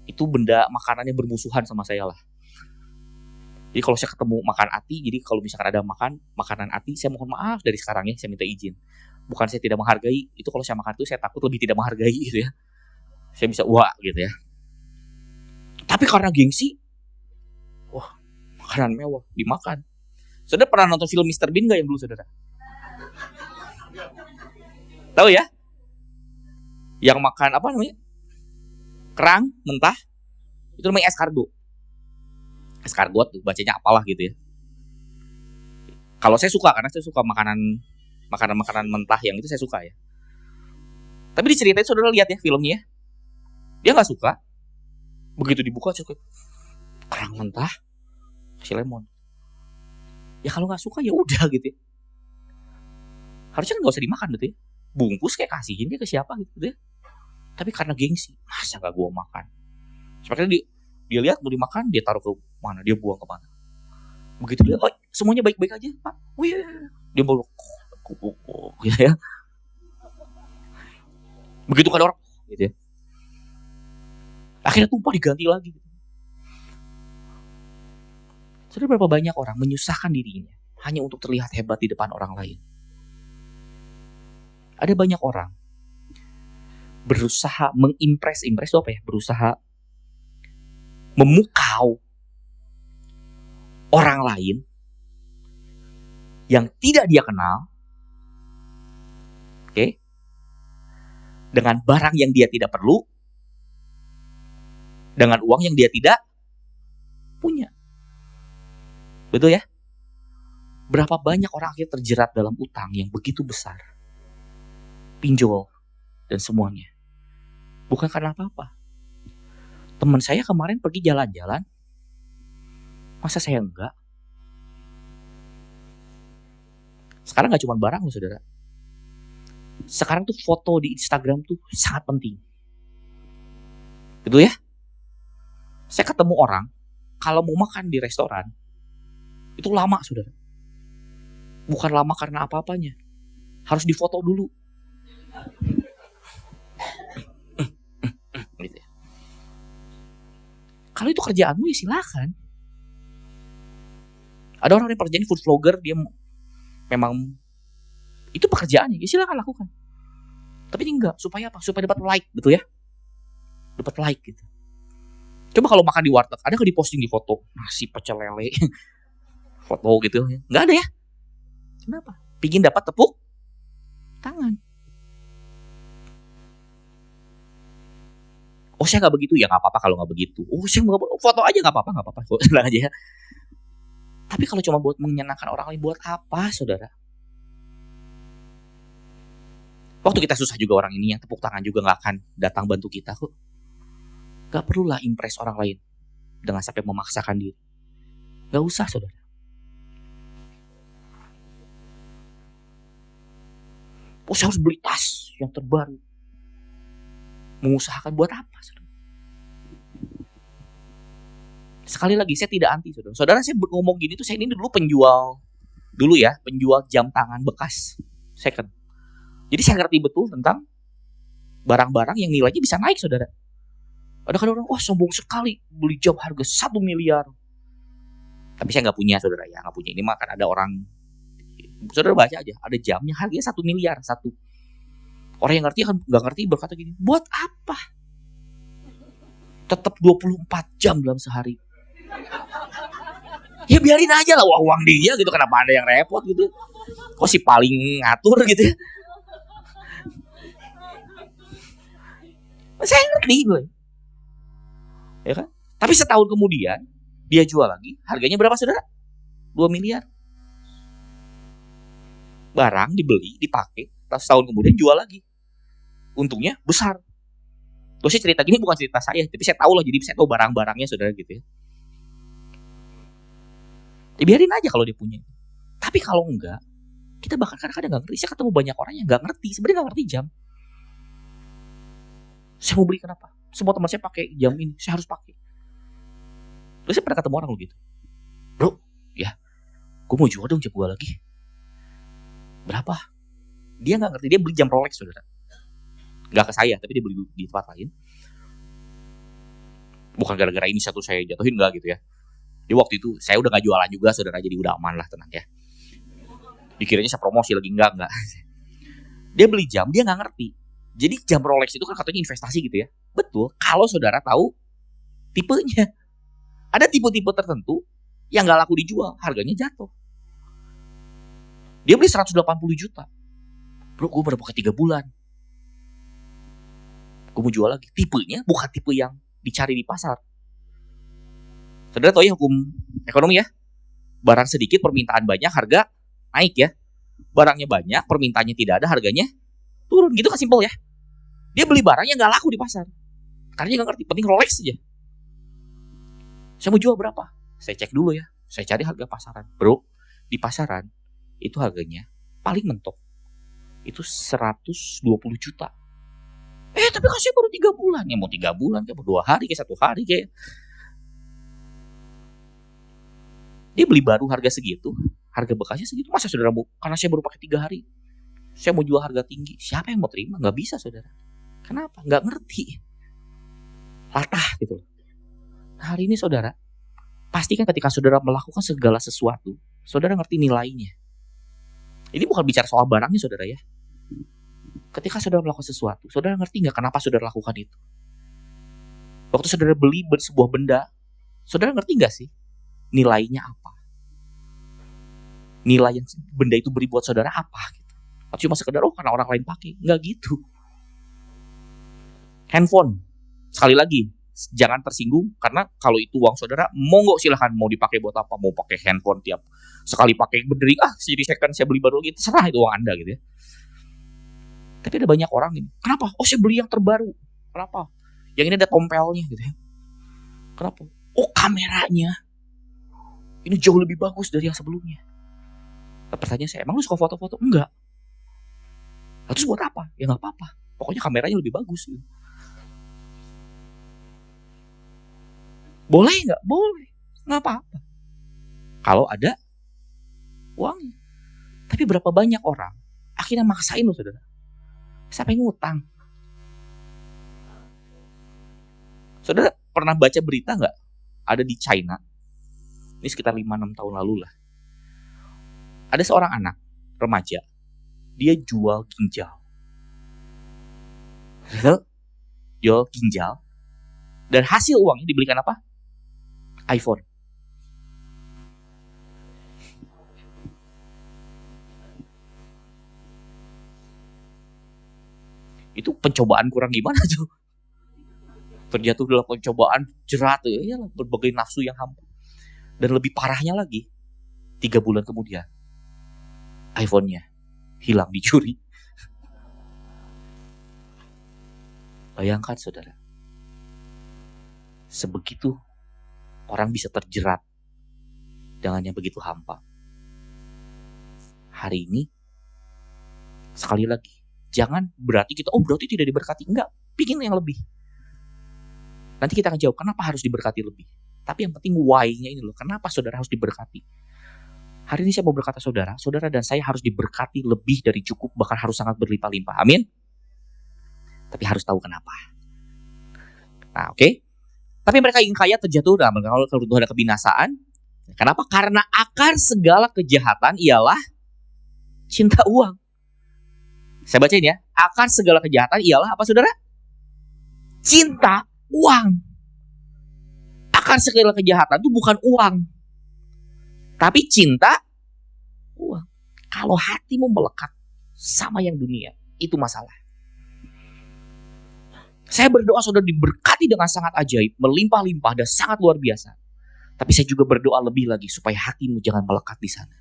Itu benda makanan yang bermusuhan sama saya lah. Jadi kalau saya ketemu makan ati, jadi kalau misalkan ada makanan ati, saya mohon maaf dari sekarang ya, saya minta izin. Bukan saya tidak menghargai, itu kalau saya makan itu saya takut lebih tidak menghargai gitu ya. Saya bisa wah gitu ya. Tapi karena gengsi, wah makanan mewah dimakan. Saudara pernah nonton film Mr. Bean gak yang dulu saudara? Tahu ya? Yang makan apa namanya? Kerang mentah itu namanya escargot. Escargot tuh bacanya apalah gitu ya. Kalau saya suka karena saya suka makanan mentah yang itu saya suka ya. Tapi diceritain saudara lihat ya filmnya. Dia nggak suka. Begitu dibuka cukup kerang mentah kasih lemon. Ya kalau nggak suka ya udah gitu ya. Harusnya nggak usah dimakan gitu ya. Bungkus kayak kasihin dia ke siapa gitu ya. Tapi karena gengsi, masa gak gue makan? Sepertinya dia lihat mau dimakan, dia taruh ke mana, dia buang ke mana. Begitu dia, oh semuanya baik-baik aja pak. Oh iya, dia bawa gitu ya. Begitu kan orang, gitu ya. Akhirnya tumpah diganti lagi. Sudah berapa banyak orang menyusahkan dirinya hanya untuk terlihat hebat di depan orang lain. Ada banyak orang berusaha mengimpress itu apa ya? Berusaha memukau orang lain yang tidak dia kenal, oke, dengan barang yang dia tidak perlu, dengan uang yang dia tidak punya. Betul ya? Berapa banyak orang akhirnya terjerat dalam utang yang begitu besar, pinjol dan semuanya, bukan karena apa-apa. Teman saya kemarin pergi jalan-jalan, masa saya enggak? Sekarang gak cuma barang loh saudara. Sekarang tuh foto di Instagram tuh sangat penting. Gitu ya? Saya ketemu orang, kalau mau makan di restoran, itu lama saudara. Bukan lama karena apa-apanya. Harus difoto dulu. Gitu ya. Kalau itu kerjaanmu ya silakan. Ada orang yang kerjaan food vlogger, dia memang itu pekerjaannya, ya silakan lakukan. Tapi ini enggak, supaya apa? Supaya dapat like, betul ya? Dapat like gitu. Coba kalau makan di warteg, ada nggak diposting di foto nasi pecel lele, foto gitu? Nggak ada ya? Kenapa? Pingin dapat tepuk tangan. Oh saya nggak begitu, ya nggak apa-apa kalau nggak begitu. Oh saya nggak foto aja nggak apa-apa, senang aja ya. Tapi kalau cuma buat menyenangkan orang lain, buat apa saudara? Waktu kita susah juga orang ini yang tepuk tangan juga nggak akan datang bantu kita kok. Gak perlulah impress orang lain dengan sampai memaksakan diri. Gak usah saudara. Oh saya harus beli tas yang terbaru. Mengusahakan buat apa saudara? Sekali lagi saya tidak anti saudara. Saudara saya ngomong gini tuh, saya ini dulu penjual jam tangan bekas second. Jadi saya ngerti betul tentang barang-barang yang nilainya bisa naik saudara. Ada kan orang, wah sombong sekali beli jam harga 1 miliar. Tapi saya nggak punya saudara ya, nggak punya. Ini mah kan ada orang, saudara baca aja, ada jamnya harganya 1 miliar satu. Orang yang ngerti kan nggak ngerti berkata gini, buat apa? Tetap 24 jam dalam sehari. Ya biarin aja lah uang dia gitu, kenapa ada yang repot gitu? Kok si paling ngatur gitu? Saya ngerti gue. Ya kan? Tapi setahun kemudian dia jual lagi, harganya berapa saudara? 2 miliar. Barang dibeli, dipakai, setahun kemudian jual lagi. Untungnya besar. Loh saya cerita gini bukan cerita saya, tapi saya tahu loh, jadi saya tahu barang-barangnya saudara gitu ya. Biarin aja kalau dia punya. Tapi kalau enggak, kita bahkan kadang-kadang gak ngerti. Saya ketemu banyak orang yang gak ngerti, sebenarnya gak ngerti jam. Saya mau beli kenapa? Semua teman saya pakai jam ini, saya harus pakai. Terus saya pernah ketemu orang gitu. Bro, ya, gue mau jual dong jam gue lagi. Berapa? Dia gak ngerti, dia beli jam Rolex saudara. Gak ke saya, tapi dia beli di tempat lain. Bukan gara-gara ini satu saya jatuhin, gak gitu ya. Di waktu itu saya udah gak jualan juga saudara, jadi udah aman lah, tenang ya. Dikiranya saya promosi lagi, enggak. Dia beli jam, dia gak ngerti. Jadi jam Rolex itu kan katanya investasi gitu ya. Betul, kalau saudara tahu tipenya. Ada tipe-tipe tertentu yang gak laku dijual, harganya jatuh. Dia beli 180 juta. Bro, gue baru pakai 3 bulan. Gue mau jual lagi. Tipenya bukan tipe yang dicari di pasar. Saudara tahu ya hukum ekonomi ya. Barang sedikit, permintaan banyak, harga naik ya. Barangnya banyak, permintaannya tidak ada, harganya turun. Gitu kan simpel ya. Dia beli barang yang gak laku di pasar. Karena dia gak ngerti, penting Rolex aja. Saya mau jual berapa? Saya cek dulu ya. Saya cari harga pasaran. Bro, di pasaran itu harganya paling mentok itu 120 juta. Tapi kasih baru 3 bulan. Ya mau 3 bulan, kayak 2 hari, kayak 1 hari kayak. Dia beli baru harga segitu, harga bekasnya segitu. Masa saudara mau, karena saya baru pakai 3 hari, saya mau jual harga tinggi. Siapa yang mau terima? Gak bisa saudara. Kenapa? Gak ngerti. Latah gitu. Nah, hari ini saudara, pastikan ketika saudara melakukan segala sesuatu, saudara ngerti nilainya. Ini bukan bicara soal barangnya saudara ya. Ketika saudara melakukan sesuatu, saudara ngerti nggak kenapa saudara lakukan itu? Waktu saudara beli sebuah benda, saudara ngerti nggak sih nilainya apa? Nilai yang benda itu beri buat saudara apa? Gitu. Atau cuma sekedar karena orang lain pakai? Nggak gitu. Handphone, sekali lagi, jangan tersinggung karena kalau itu uang saudara, monggo silahkan mau dipakai buat apa? Mau pakai handphone tiap sekali pakai berdiri, jadi second saya beli baru lagi, terserah itu uang Anda gitu ya. Tapi ada banyak orang ini, kenapa? Oh saya beli yang terbaru, kenapa? Yang ini ada tompelnya gitu ya. Kenapa? Oh kameranya, ini jauh lebih bagus dari yang sebelumnya. Nah, pertanyaan saya, emang lu suka foto-foto? Enggak. Terus buat apa? Ya nggak apa-apa. Pokoknya kameranya lebih bagus. Gitu. Boleh nggak? Boleh. Nggak apa-apa. Kalau ada uangnya. Tapi berapa banyak orang akhirnya maksain loh saudara. Sampai ngutang. Saudara pernah baca berita nggak? Ada di China. Ini sekitar 5-6 tahun lalu lah. Ada seorang anak, remaja. Dia jual ginjal. Jual ginjal. Dan hasil uangnya dibelikan apa? iPhone. Itu pencobaan kurang gimana tuh? Terjatuh dalam pencobaan jerat tuh. Ya, berbagai nafsu yang hampa. Dan lebih parahnya lagi, 3 bulan kemudian, iPhone-nya hilang, dicuri. Bayangkan saudara, sebegitu orang bisa terjerat dengan yang begitu hampa. Hari ini, sekali lagi, jangan berarti kita, berarti tidak diberkati. Enggak, bikin yang lebih. Nanti kita akan jawab, kenapa harus diberkati lebih? Tapi yang penting why-nya ini loh, kenapa saudara harus diberkati? Hari ini saya mau berkata saudara dan saya harus diberkati lebih dari cukup, bahkan harus sangat berlimpah-limpah. Amin? Tapi harus tahu kenapa. Nah, oke. Tapi mereka ingin kaya terjatuh dalam keruntuhan dan kebinasaan. Kenapa? Karena akar segala kejahatan ialah cinta uang. Saya bacain ya. Akar segala kejahatan ialah apa saudara? Cinta uang. Akar segala kejahatan itu bukan uang, tapi cinta uang. Kalau hatimu melekat sama yang dunia, itu masalah. Saya berdoa saudara diberkati dengan sangat ajaib, melimpah-limpah dan sangat luar biasa. Tapi saya juga berdoa lebih lagi supaya hatimu jangan melekat di sana.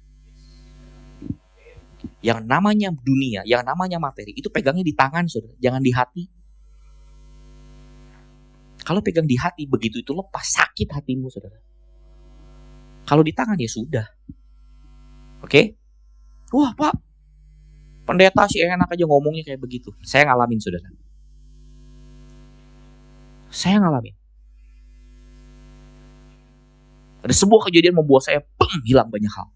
Yang namanya dunia, yang namanya materi, itu pegangnya di tangan saudara, jangan di hati. Kalau pegang di hati, begitu itu lepas, sakit hatimu saudara. Kalau di tangan ya sudah. Oke? Wah Pak, pendeta sih enak aja ngomongnya kayak begitu. Saya ngalamin saudara. Saya ngalamin. Ada sebuah kejadian membuat saya hilang banyak hal.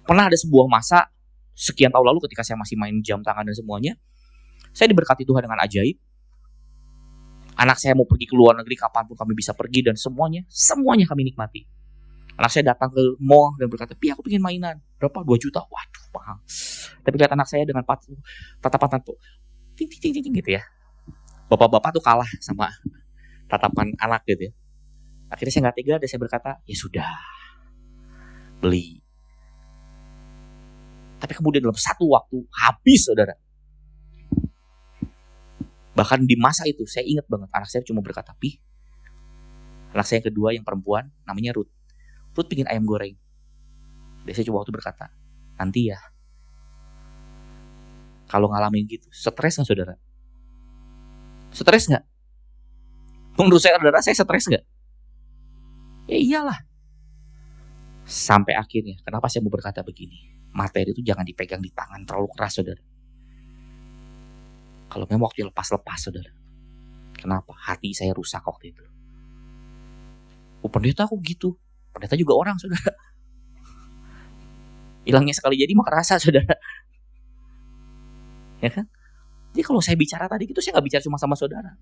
Pernah ada sebuah masa, sekian tahun lalu ketika saya masih main jam tangan dan semuanya, saya diberkati Tuhan dengan ajaib. Anak saya mau pergi ke luar negeri kapanpun kami bisa pergi dan semuanya kami nikmati. Anak saya datang ke mall dan berkata, "Pi, aku pengen mainan." Berapa? 2 juta. Waduh, mahal. Tapi lihat anak saya dengan tatapan ting ting ting gitu ya. Bapak-bapak tuh kalah sama tatapan anak gitu ya. Akhirnya saya nggak tega dan saya berkata, "Ya sudah, beli." Tapi kemudian dalam satu waktu habis saudara. Bahkan di masa itu saya ingat banget anak saya cuma berkata, "Pi." Anak saya yang kedua yang perempuan namanya Ruth. Ruth pingin ayam goreng. Dan saya coba waktu berkata, "Nanti ya." Kalau ngalamin gitu, stres gak saudara? Stres gak? Menurut saya saudara, saya stres gak? Ya iyalah. Sampai akhirnya, kenapa saya mau berkata begini? Materi itu jangan dipegang di tangan terlalu keras saudara. Kalau memang waktu lepas-lepas saudara. Kenapa? Hati saya rusak waktu itu. Pendeta aku gitu. Pendeta juga orang saudara. Hilangnya sekali jadi mah kerasa saudara. Ya kan? Jadi kalau saya bicara tadi itu saya gak bicara cuma sama saudara.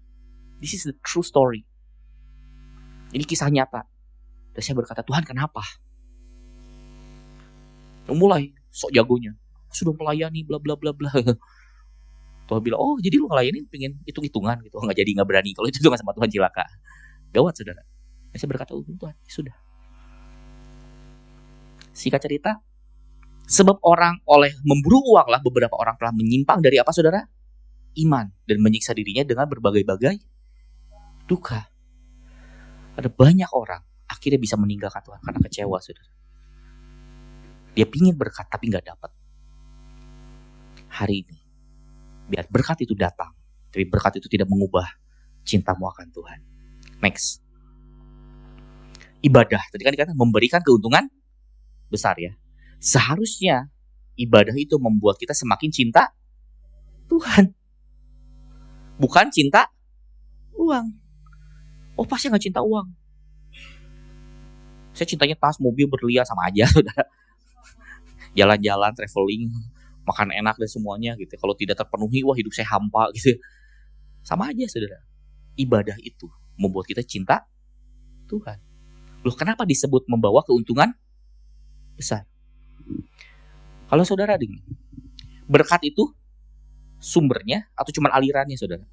This is the true story. Ini kisah nyata. Dan saya berkata, "Tuhan kenapa?" Mulai sok jagonya. Sudah melayani bla bla bla bla. Tuhan bilang, oh jadi lu ngelayanin pengen hitung-hitungan gitu. Nggak jadi, nggak berani. Kalau itu nggak sama Tuhan cilaka. Gawat saudara. Saya berkata, oh Tuhan, ya sudah. Singkat cerita, sebab orang oleh memburu uang lah beberapa orang telah menyimpang dari apa saudara? Iman. Dan menyiksa dirinya dengan berbagai-bagai duka. Ada banyak orang akhirnya bisa meninggalkan Tuhan karena kecewa saudara. Dia pingin berkat tapi nggak dapat. Hari ini, biar berkat itu datang, tapi berkat itu tidak mengubah cintamu akan Tuhan. Next. Ibadah. Tadi kan dikatakan memberikan keuntungan besar ya. Seharusnya ibadah itu membuat kita semakin cinta Tuhan. Bukan cinta uang. Oh pasti gak cinta uang. Saya cintanya tas, mobil, berlian, sama aja saudara. Jalan-jalan, traveling, makan enak dan semuanya gitu. Kalau tidak terpenuhi, wah hidup saya hampa gitu. Sama aja saudara. Ibadah itu membuat kita cinta Tuhan. Loh kenapa disebut membawa keuntungan besar? Kalau saudara dengar, berkat itu sumbernya atau cuma alirannya saudara?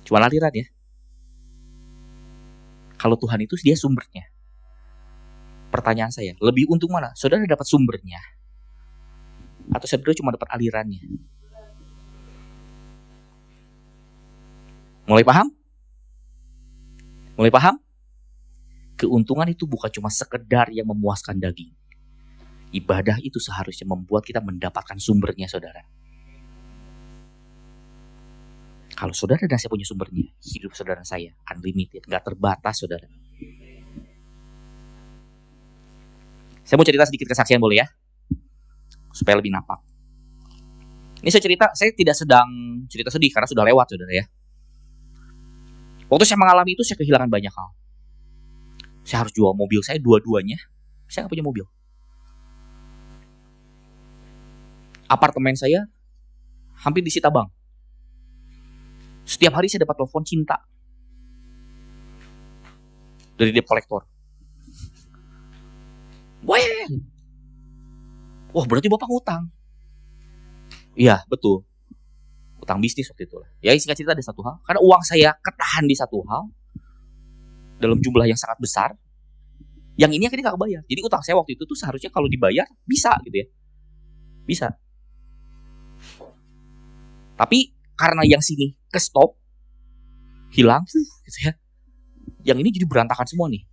Cuma aliran ya. Kalau Tuhan itu dia sumbernya. Pertanyaan saya, lebih untung mana? Saudara dapat sumbernya atau saudara cuma dapat alirannya? Mulai paham? Mulai paham? Keuntungan itu bukan cuma sekedar yang memuaskan daging. Ibadah itu seharusnya membuat kita mendapatkan sumbernya saudara. Kalau saudara dan saya punya sumbernya, hidup saudara saya unlimited, gak terbatas saudara. Saya mau cerita sedikit kesaksian boleh ya? Supaya lebih nampak. Ini saya cerita, saya tidak sedang cerita sedih karena sudah lewat saudara ya. Waktu saya mengalami itu saya kehilangan banyak hal. Saya harus jual mobil saya dua-duanya. Saya gak punya mobil. Apartemen saya hampir disita bank. Setiap hari saya dapat telepon cinta dari debt collector. Wah berarti bapak ngutang. Iya betul. Utang bisnis waktu itu lah. Ya singkat cerita ada satu hal. Karena uang saya ketahan di satu hal dalam jumlah yang sangat besar. Yang ini akhirnya gak kebayar. Jadi utang saya waktu itu tuh seharusnya kalau dibayar bisa gitu ya. Bisa. Tapi karena yang sini ke stop, hilang gitu ya. Yang ini jadi berantakan semua nih.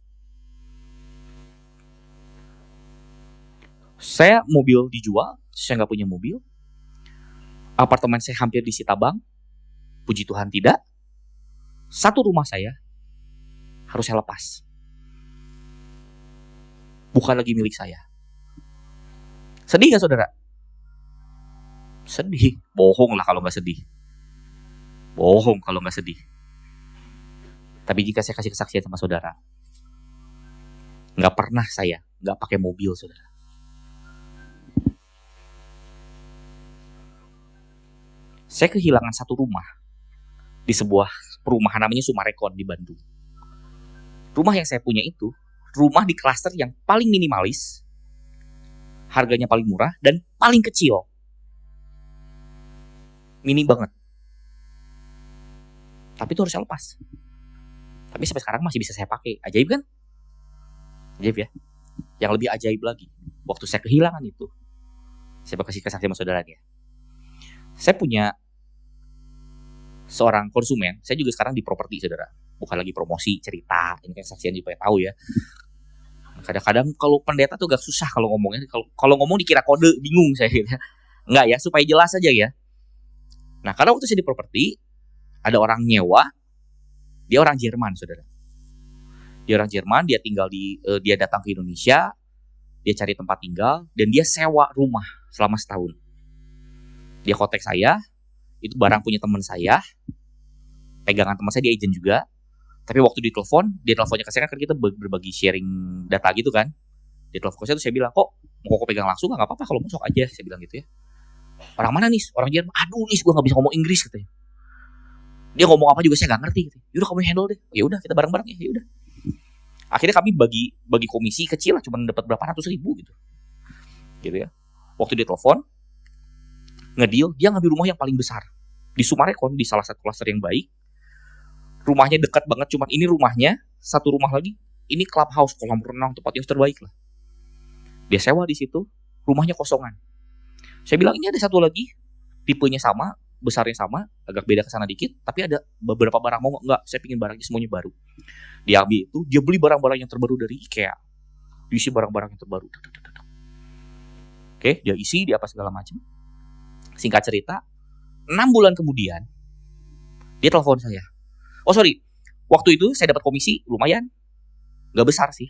Saya mobil dijual, saya gak punya mobil. Apartemen saya hampir disita bank. Puji Tuhan tidak. Satu rumah saya harus saya lepas. Bukan lagi milik saya. Sedih gak saudara? Sedih. Bohong lah kalau gak sedih. Bohong kalau gak sedih. Tapi jika saya kasih kesaksian sama saudara, gak pernah saya gak pakai mobil saudara. Saya kehilangan satu rumah di sebuah perumahan namanya Sumarekon di Bandung. Rumah yang saya punya itu rumah di klaster yang paling minimalis, harganya paling murah dan paling kecil. Mini banget. Tapi itu harus saya lepas. Tapi sampai sekarang masih bisa saya pakai. Ajaib kan? Ajaib ya. Yang lebih ajaib lagi, waktu saya kehilangan itu, saya bakal kasih kesaksian sama saudara ya. Saya punya seorang konsumen. Saya juga sekarang di properti saudara. Bukan lagi promosi, cerita. Ini kan kesaksian supaya tahu ya. Kadang-kadang kalau pendeta tuh agak susah kalau ngomongnya. Kalau ngomong dikira kode, bingung saya gitu ya. Enggak ya, supaya jelas aja ya. Nah, karena waktu saya di properti, ada orang nyewa, dia orang Jerman, saudara. Dia orang Jerman, dia tinggal dia datang ke Indonesia, dia cari tempat tinggal, dan dia sewa rumah selama setahun. Dia kontak saya, itu barang punya teman saya, pegangan teman saya, dia agent juga. Tapi waktu ditelepon, dia teleponnya ke saya kan kita berbagi sharing data gitu kan. Dia telepon ke saya tuh saya bilang, kok mau kok pegang langsung nggak apa-apa kalau mau sok aja, saya bilang gitu ya. Orang mana nih? Orang Jerman. Aduh nih, gue nggak bisa ngomong Inggris katanya. Dia ngomong apa juga saya nggak ngerti. Gitu. Yaudah kamu handle deh. Yaudah kita bareng-bareng ya. Yaudah. Akhirnya kami bagi komisi kecil lah, cuma dapat berapa ratus ribu gitu. gitu ya. Waktu dia telepon, ngedeal, dia ngambil rumah yang paling besar di Sumarekon, di salah satu klaster yang baik. Rumahnya dekat banget, cuman ini rumahnya satu rumah lagi, ini clubhouse, kolam renang, tempat yang terbaik lah. Dia sewa di situ, rumahnya kosongan. Saya bilang ini ada satu lagi, tipenya sama, besarnya sama, agak beda kesana dikit, tapi ada beberapa barang, mau nggak? Saya pingin barangnya semuanya baru. Dia ambil itu, dia beli barang-barang yang terbaru dari IKEA, diisi barang-barang yang terbaru. Oke, dia isi, dia apa segala macam. Singkat cerita, 6 bulan kemudian dia telepon saya. Oh sorry, waktu itu saya dapat komisi lumayan, nggak besar sih,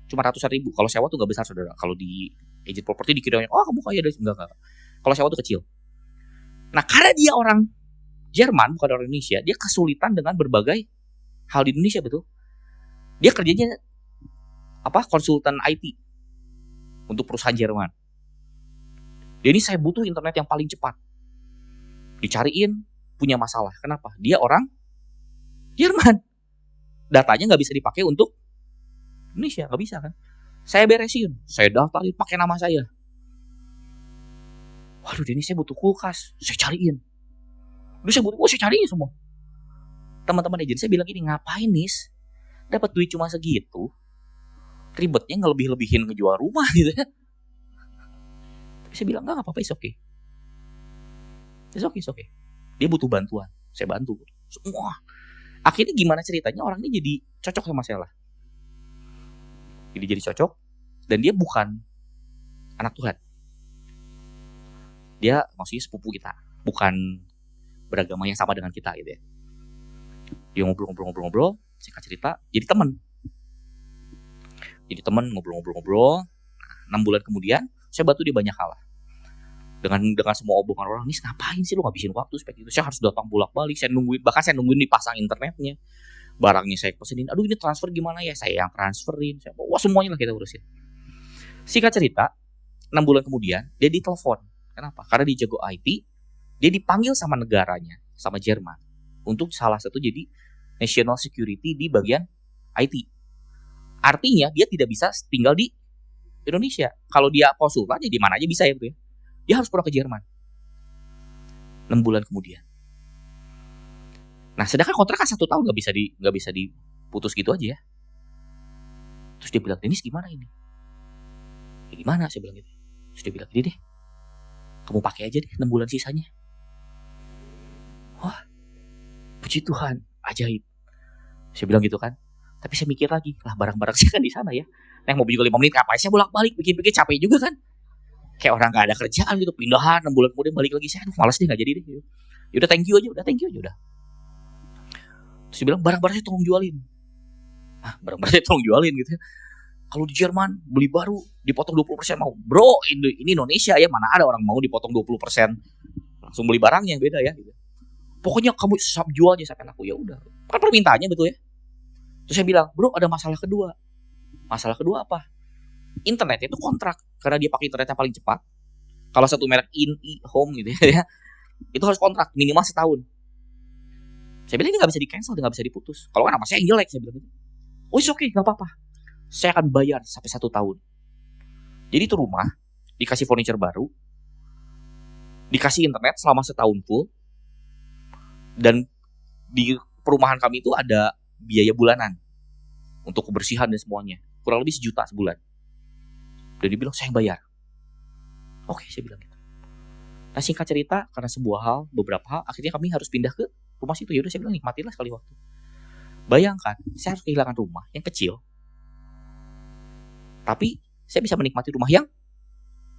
cuma ratusan ribu. Kalau sewa tuh nggak besar saudara. Kalau di agent properti dikiranya, oh kamu kaya dari enggak. Kalau sewa tuh kecil. Nah karena dia orang Jerman bukan orang Indonesia, dia kesulitan dengan berbagai hal di Indonesia, betul. Dia kerjanya konsultan IT untuk perusahaan Jerman. Jadi saya butuh internet yang paling cepat. Dicariin, punya masalah. Kenapa? Dia orang Jerman. Datanya nggak bisa dipakai untuk Indonesia, nggak bisa kan? Saya beresin, saya daftarin pakai nama saya. Waduh, ini saya butuh kulkas, saya cariin. Saya cariin semua. Teman-teman agen saya bilang gini, ngapain nis? Dapat duit cuma segitu, ribetnya ngelebih-lebihin ngejual rumah gitu ya. Saya bilang enggak apa-apa, it's okay. It's okay. Dia butuh bantuan, saya bantu semua. Akhirnya gimana ceritanya, orang ini jadi cocok sama saya lah. Jadi cocok, dan dia bukan anak Tuhan. Dia maksudnya sepupu kita, bukan beragama yang sama dengan kita gitu ya. Dia ngobrol, singkat cerita, jadi teman ngobrol. 6 bulan kemudian saya bantu dia banyak hal lah. Dengan semua omongan orang, nih ngapain sih lu ngabisin waktu seperti itu? Saya harus datang bolak-balik, saya nungguin dipasang internetnya, barangnya saya pesenin. Aduh ini transfer gimana ya? Saya yang transferin. Wah semuanya lah kita urusin. Singkat cerita, 6 bulan kemudian dia ditelepon. Kenapa? Karena dia jago IT, dia dipanggil sama negaranya, sama Jerman, untuk salah satu jadi national security di bagian IT. Artinya dia tidak bisa tinggal di Indonesia. Kalau dia konsultan ya di mana aja bisa ya, bro ya. Dia harus pulang ke Jerman. 6 bulan kemudian. Nah, sedangkan kontrak kan 1 tahun nggak bisa diputus gitu aja ya. Terus dia bilang, Denis gimana ini? Ya gimana? Saya bilang gitu. Terus dia bilang, ini deh, kamu pakai aja deh 6 bulan sisanya. Wah, puji Tuhan, ajaib. Saya bilang gitu kan. Tapi saya mikir lagi, lah barang-barang saya kan di sana ya. Nah, mau juga 5 menit ngapain? Saya bolak-balik, bikin-bikin capek juga kan. Kayak orang gak ada kerjaan gitu, pindahan 6 bulan kemudian balik lagi. Saya malas deh, gak jadi deh. Yaudah thank you aja udah. Terus dia bilang barang-barang saya tolong jualin. Nah, barang-barang saya tolong jualin gitu ya. Kalau di Jerman beli baru dipotong 20% mau. Bro, ini Indonesia ya, mana ada orang mau dipotong 20%. Langsung beli barangnya yang beda ya gitu. Pokoknya kamu jual aja sampai aku. Ya udah. Kan permintaannya betul ya. Terus saya bilang, "Bro, ada masalah kedua." Masalah kedua apa? Internet itu kontrak, karena dia pakai internet yang paling cepat. Kalau satu merek home gitu ya, itu harus kontrak minimal setahun. Saya bilang ini nggak bisa di cancel, nggak bisa diputus. Kalau kan nama saya yang jelek, saya bilang gitu. Oh it's okay, nggak apa-apa. Saya akan bayar sampai 1 tahun. Jadi itu rumah dikasih furniture baru, dikasih internet selama setahun full, dan di perumahan kami itu ada biaya bulanan untuk kebersihan dan semuanya, kurang lebih 1 juta sebulan. Dan dia bilang saya yang bayar. Oke, saya bilang gitu. Nah singkat cerita, karena sebuah hal, beberapa hal, akhirnya kami harus pindah ke rumah situ. Yaudah saya bilang nikmatilah sekali waktu. Bayangkan, saya harus kehilangan rumah yang kecil, tapi saya bisa menikmati rumah yang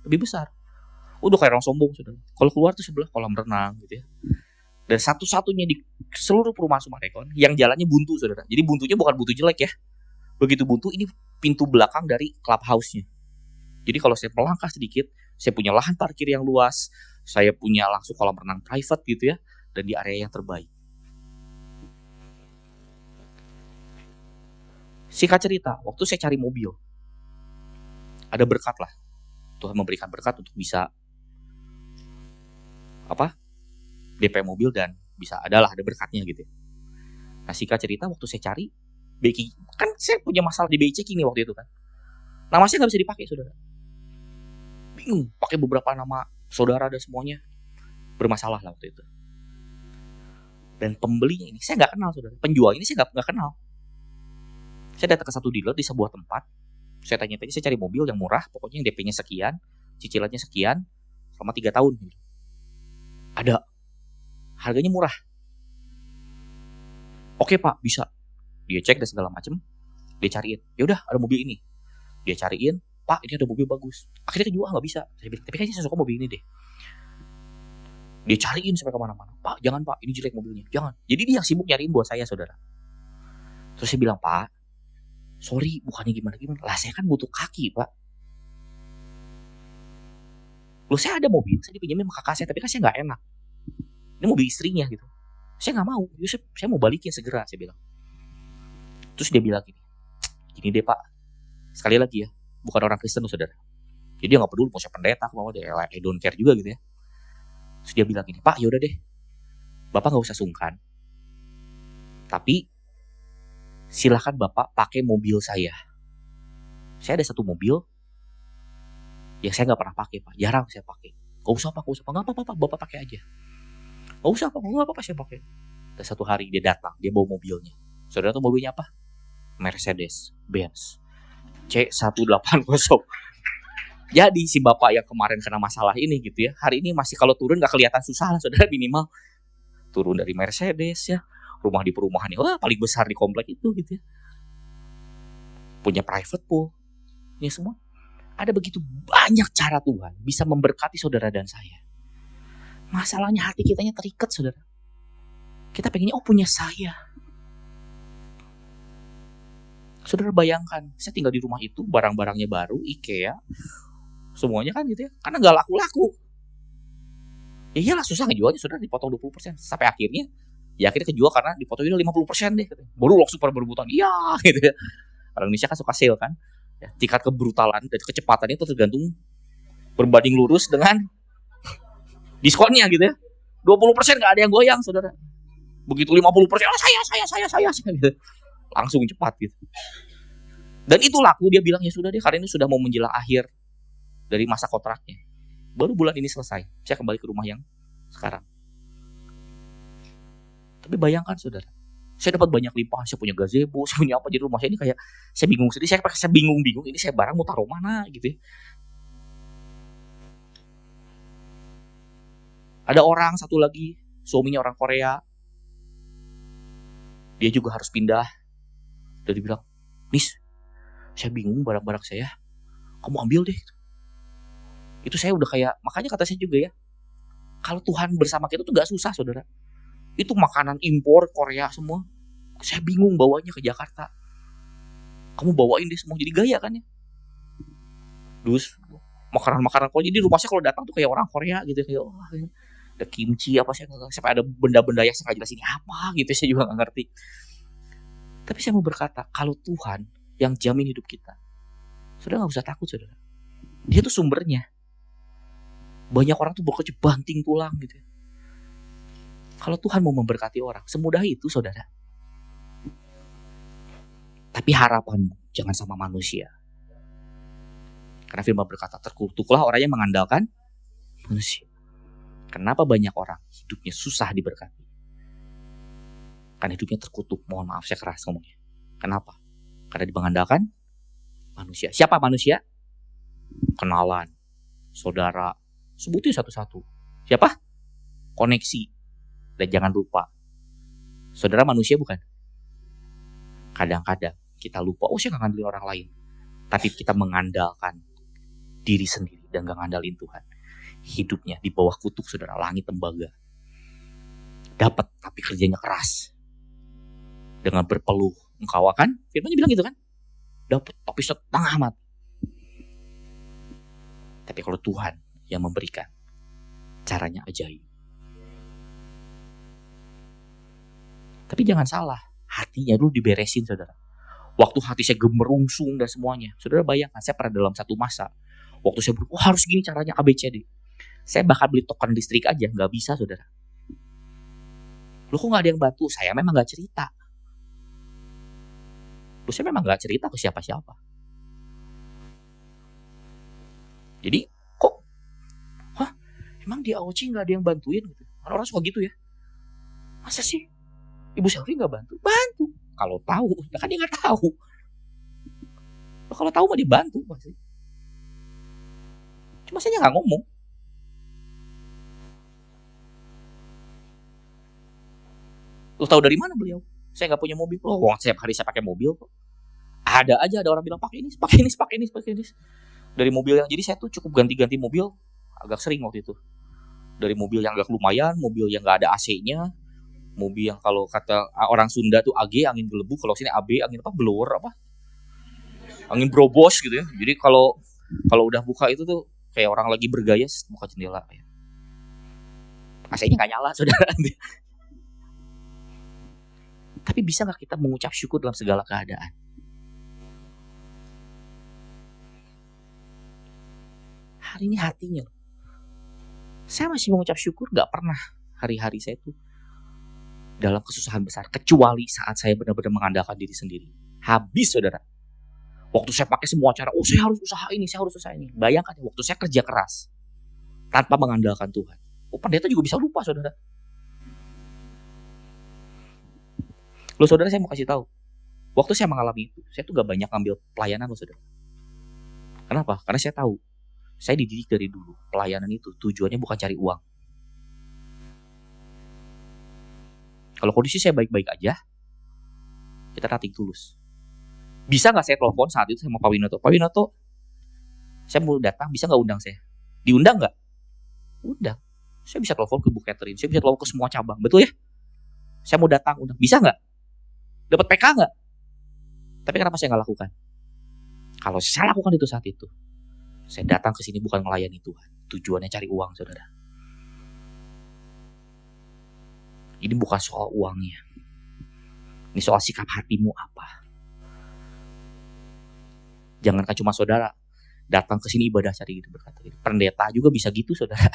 lebih besar. Udah kayak orang sombong sudah. Kalau keluar tuh sebelah kolam renang gitu ya. Dan satu-satunya di seluruh perumahan Sumarekon yang jalannya buntu saudara. Jadi buntunya bukan buntu jelek ya. Begitu buntu, ini pintu belakang dari clubhouse-nya. Jadi kalau saya melangkah sedikit, saya punya lahan parkir yang luas, saya punya langsung kolam renang private gitu ya, dan di area yang terbaik. Singkat cerita, waktu saya cari mobil, ada berkat lah. Tuhan memberikan berkat untuk bisa DP mobil dan bisa ada berkatnya gitu. Nah singkat cerita, waktu saya cari BI, kan saya punya masalah di BI checking nih waktu itu kan. Nama saya nggak bisa dipakai saudara. bingung, pakai beberapa nama saudara dan semuanya bermasalah lah waktu itu. Dan pembelinya ini saya nggak kenal, saudara. Penjual ini saya nggak kenal. Saya datang ke satu dealer di sebuah tempat. Saya tanya-tanya, saya cari mobil yang murah, pokoknya yang DP-nya sekian, cicilannya sekian, selama 3 tahun. Ada, harganya murah. Oke pak, bisa. Dia cek dan segala macam, dia cariin. Ya udah, ada mobil ini. Dia cariin, pak ini ada mobil bagus. Akhirnya kejual, nggak bisa. Saya bilang, tapi kayaknya saya suka mobil ini deh. Dia cariin sampai kemana-mana. Pak, jangan pak, ini jelek mobilnya. Jangan. Jadi dia yang sibuk nyariin buat saya, saudara. Terus saya bilang, pak, sorry, bukannya gimana-gimana. Lah saya kan butuh kaki, pak. Loh saya ada mobil, saya dipinjemin sama kakak saya, tapi kan saya nggak enak. Ini mobil istrinya gitu. Saya nggak mau, saya mau balikin segera, saya bilang. Terus dia bilang gini deh pak, sekali lagi ya, bukan orang Kristen loh saudara. Jadi dia nggak peduli mau saya pendeta, mau dia I don't care juga gitu ya. Terus dia bilang gini, pak yaudah deh, bapak nggak usah sungkan, tapi silahkan bapak pakai mobil saya. Saya ada satu mobil yang saya nggak pernah pakai pak, jarang saya pakai. Gak usah pak, nggak apa-apa pak, bapak pakai aja. Gak usah pak, nggak apa-apa saya pakai. Dan satu hari dia datang, dia bawa mobilnya. Saudara tuh mobilnya apa? Mercedes-Benz C180. Jadi si bapak yang kemarin kena masalah ini gitu ya, hari ini masih kalau turun gak kelihatan susah lah saudara, minimal turun dari Mercedes ya, rumah di perumahan yang paling besar di komplek itu gitu ya, punya private pool, ini semua. Ada begitu banyak cara Tuhan bisa memberkati saudara dan saya. Masalahnya hati kitanya terikat saudara. Kita pengennya punya saya. Saudara bayangkan, saya tinggal di rumah itu, barang-barangnya baru, IKEA, semuanya kan gitu ya, karena gak laku-laku. Ya iyalah susah ngejualnya, saudara dipotong 20%. Sampai akhirnya kejual karena dipotongnya 50% deh. Baru langsung super berebutan, iya gitu ya. Orang Indonesia kan suka sale kan. Ya, tingkat kebrutalan dan kecepatannya itu tergantung berbanding lurus dengan diskonnya gitu ya. 20% gak ada yang goyang saudara. Begitu 50%, saya gitu. Langsung cepat gitu. Dan itu laku, dia bilang ya sudah deh, karena ini sudah mau menjelang akhir dari masa kontraknya. Baru bulan ini selesai, saya kembali ke rumah yang sekarang. Tapi bayangkan saudara, saya dapat banyak limpahan, saya punya gazebo, saya punya apa, jadi rumah saya ini kayak saya bingung sendiri, saya bingung ini saya barang mau taruh mana gitu ya. Ada orang satu lagi, suaminya orang Korea, dia juga harus pindah. Dan dia bilang, Nis, saya bingung barang-barang saya, kamu ambil deh. Itu saya udah kayak, makanya kata saya juga ya, kalau Tuhan bersama kita tuh gak susah saudara. Itu makanan impor Korea semua, saya bingung bawanya ke Jakarta. Kamu bawain deh semua, jadi gaya kan ya. Terus makanan-makanan Korea, jadi rumah saya kalau datang tuh kayak orang Korea gitu, kayak ada kimchi apa, sampai ada benda-benda yang saya gak jelas ini apa gitu, saya juga gak ngerti. Tapi saya mau berkata, kalau Tuhan yang jamin hidup kita, saudara gak usah takut saudara. Dia tuh sumbernya. Banyak orang tuh bekerja banting tulang gitu. Kalau Tuhan mau memberkati orang, semudah itu saudara. Tapi harapanmu jangan sama manusia. Karena firman berkata, terkutuklah orang yang mengandalkan manusia. Kenapa banyak orang hidupnya susah diberkati? Karena hidupnya terkutuk. Mohon maaf saya keras ngomongnya. Kenapa? Karena mengandalkan manusia. Siapa manusia? Kenalan, saudara, sebutin satu-satu. Siapa? Koneksi. Dan jangan lupa, saudara manusia bukan? Kadang-kadang kita lupa, saya gak ngandelin orang lain. Tapi kita mengandalkan diri sendiri dan gak ngandalin Tuhan. Hidupnya di bawah kutuk saudara, langit tembaga. Dapat tapi kerjanya keras. Dengan berpeluh engkau akan, firmannya bilang gitu kan, dapat tapi setengah mati. Tapi kalau Tuhan yang memberikan, caranya ajaib. Tapi jangan salah, hatinya dulu diberesin saudara. Waktu hati saya gemerungsung dan semuanya, saudara bayangkan, saya pernah dalam satu masa, waktu saya harus gini caranya ABCD, saya bahkan beli token listrik aja gak bisa saudara. Loh kok gak ada yang bantu? Saya memang gak cerita. Saya memang gak cerita ke siapa-siapa. Jadi kok di AOC gak ada yang bantuin gitu. Orang-orang suka gitu ya. Masa sih Ibu Selvi gak bantu? Bantu. Kalau tahu, kan dia gak tahu. Kalau tahu mah dibantu pasti. Cuma saya gak ngomong. Lu tahu dari mana beliau? Saya gak punya mobil. Loh, setiap hari saya pakai mobil kok. Ada orang bilang pakai ini. Dari mobil yang, jadi saya tuh cukup ganti-ganti mobil agak sering waktu itu. Dari mobil yang agak lumayan, mobil yang gak ada AC-nya, mobil yang kalau kata orang Sunda tuh AG, angin gelebu, kalau sini AB, angin apa, blower apa, angin brobos gitu ya. Jadi kalau udah buka itu tuh kayak orang lagi bergaya buka jendela. AC-nya gak nyala, saudara. Tapi bisa gak kita mengucap syukur dalam segala keadaan? Hari ini hatinya. Saya masih mengucap syukur gak pernah hari-hari saya tuh dalam kesusahan besar. Kecuali saat saya benar-benar mengandalkan diri sendiri. Habis, saudara. Waktu saya pakai semua cara, saya harus usaha ini. Bayangkan waktu saya kerja keras tanpa mengandalkan Tuhan. Pendeta juga bisa lupa, saudara. Loh, saudara, saya mau kasih tahu. Waktu saya mengalami itu, saya tuh gak banyak ambil pelayanan, loh, saudara. Kenapa? Karena saya tahu. Saya dididik dari dulu. Pelayanan itu tujuannya bukan cari uang. Kalau kondisi saya baik-baik aja, kita nothing tulus. Bisa gak saya telepon saat itu sama Pak Winoto? Pak Winoto, saya mau datang, bisa gak undang saya? Diundang gak? Undang. Saya bisa telepon ke Bu Catherine, saya bisa telepon ke semua cabang. Betul ya? Saya mau datang, undang. Bisa gak? Dapat PK gak? Tapi kenapa saya gak lakukan? Kalau saya lakukan itu saat itu, saya datang ke sini bukan melayani Tuhan. Tujuannya cari uang, saudara. Ini bukan soal uangnya. Ini soal sikap hatimu apa. Jangankan cuma saudara datang ke sini ibadah cari gitu berkata gitu. Pendeta juga bisa gitu, saudara.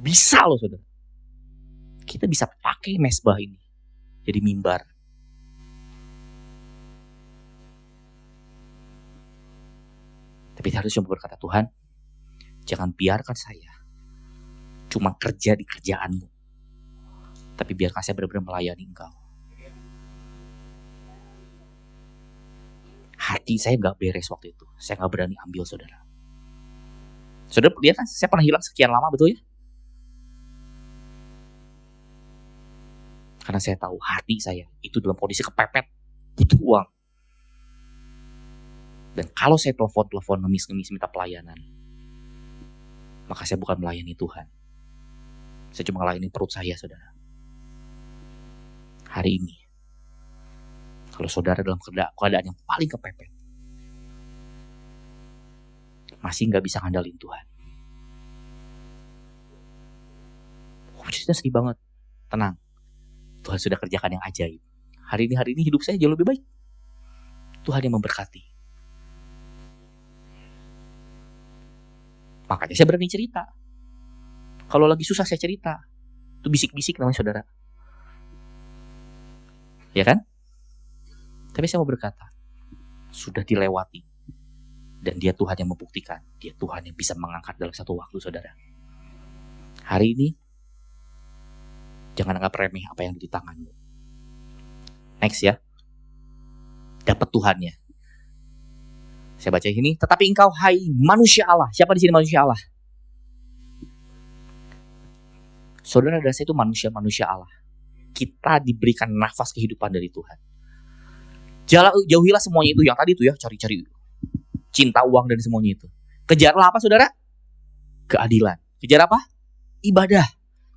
Bisa loh, saudara. Kita bisa pakai mesbah ini jadi mimbar. Tapi harus cuma berkata, Tuhan, jangan biarkan saya cuma kerja di kerjaanmu, tapi biarkan saya benar-benar melayani Engkau. Hati saya gak beres waktu itu. Saya gak berani ambil, saudara. Saudara lihat kan, saya pernah hilang sekian lama, betul ya? Karena saya tahu hati saya itu dalam kondisi kepepet, butuh uang. Dan kalau saya telepon ngemis minta pelayanan, maka saya bukan melayani Tuhan. Saya cuma melayani perut saya, saudara. Hari ini, kalau saudara dalam keadaan yang paling kepepet, masih gak bisa ngandalin Tuhan. Cerita sedih banget. Tenang. Tuhan sudah kerjakan yang ajaib. Hari ini hidup saya jauh lebih baik. Tuhan yang memberkati. Makanya saya berani cerita. Kalau lagi susah saya cerita. Itu bisik-bisik namanya, saudara. Ya kan? Tapi saya mau berkata, sudah dilewati. Dan dia Tuhan yang membuktikan. Dia Tuhan yang bisa mengangkat dalam satu waktu, saudara. Hari ini, jangan anggap remeh apa yang ada di tanganmu. Next ya. Dapat Tuhannya. Saya baca ini, tetapi engkau hai manusia Allah. Siapa di sini manusia Allah? Saudara dan saya itu manusia Allah. Kita diberikan nafas kehidupan dari Tuhan. Jauhilah semuanya itu yang tadi itu ya, cari-cari cinta, uang dan semuanya itu. Kejarlah apa, saudara? Keadilan. Kejar apa? Ibadah.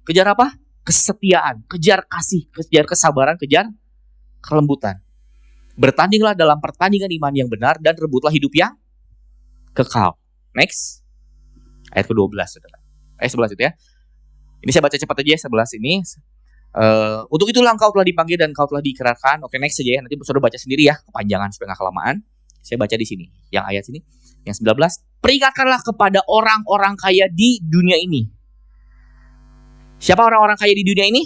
Kejar apa? Kesetiaan. Kejar kasih. Kejar kesabaran. Kejar kelembutan. Bertandinglah dalam pertandingan iman yang benar dan rebutlah hidup yang kekal. Next. Ayat ke-12, saudara. Ayat 11 itu ya. Ini saya baca cepat aja ya, 11 ini. Untuk itulah engkau telah dipanggil dan engkau telah diikrarkan. Oke, next saja ya. Nanti saudara baca sendiri ya, kepanjangan supaya gak kelamaan. Saya baca di sini, yang ayat sini, yang 19. Peringatkanlah kepada orang-orang kaya di dunia ini. Siapa orang-orang kaya di dunia ini?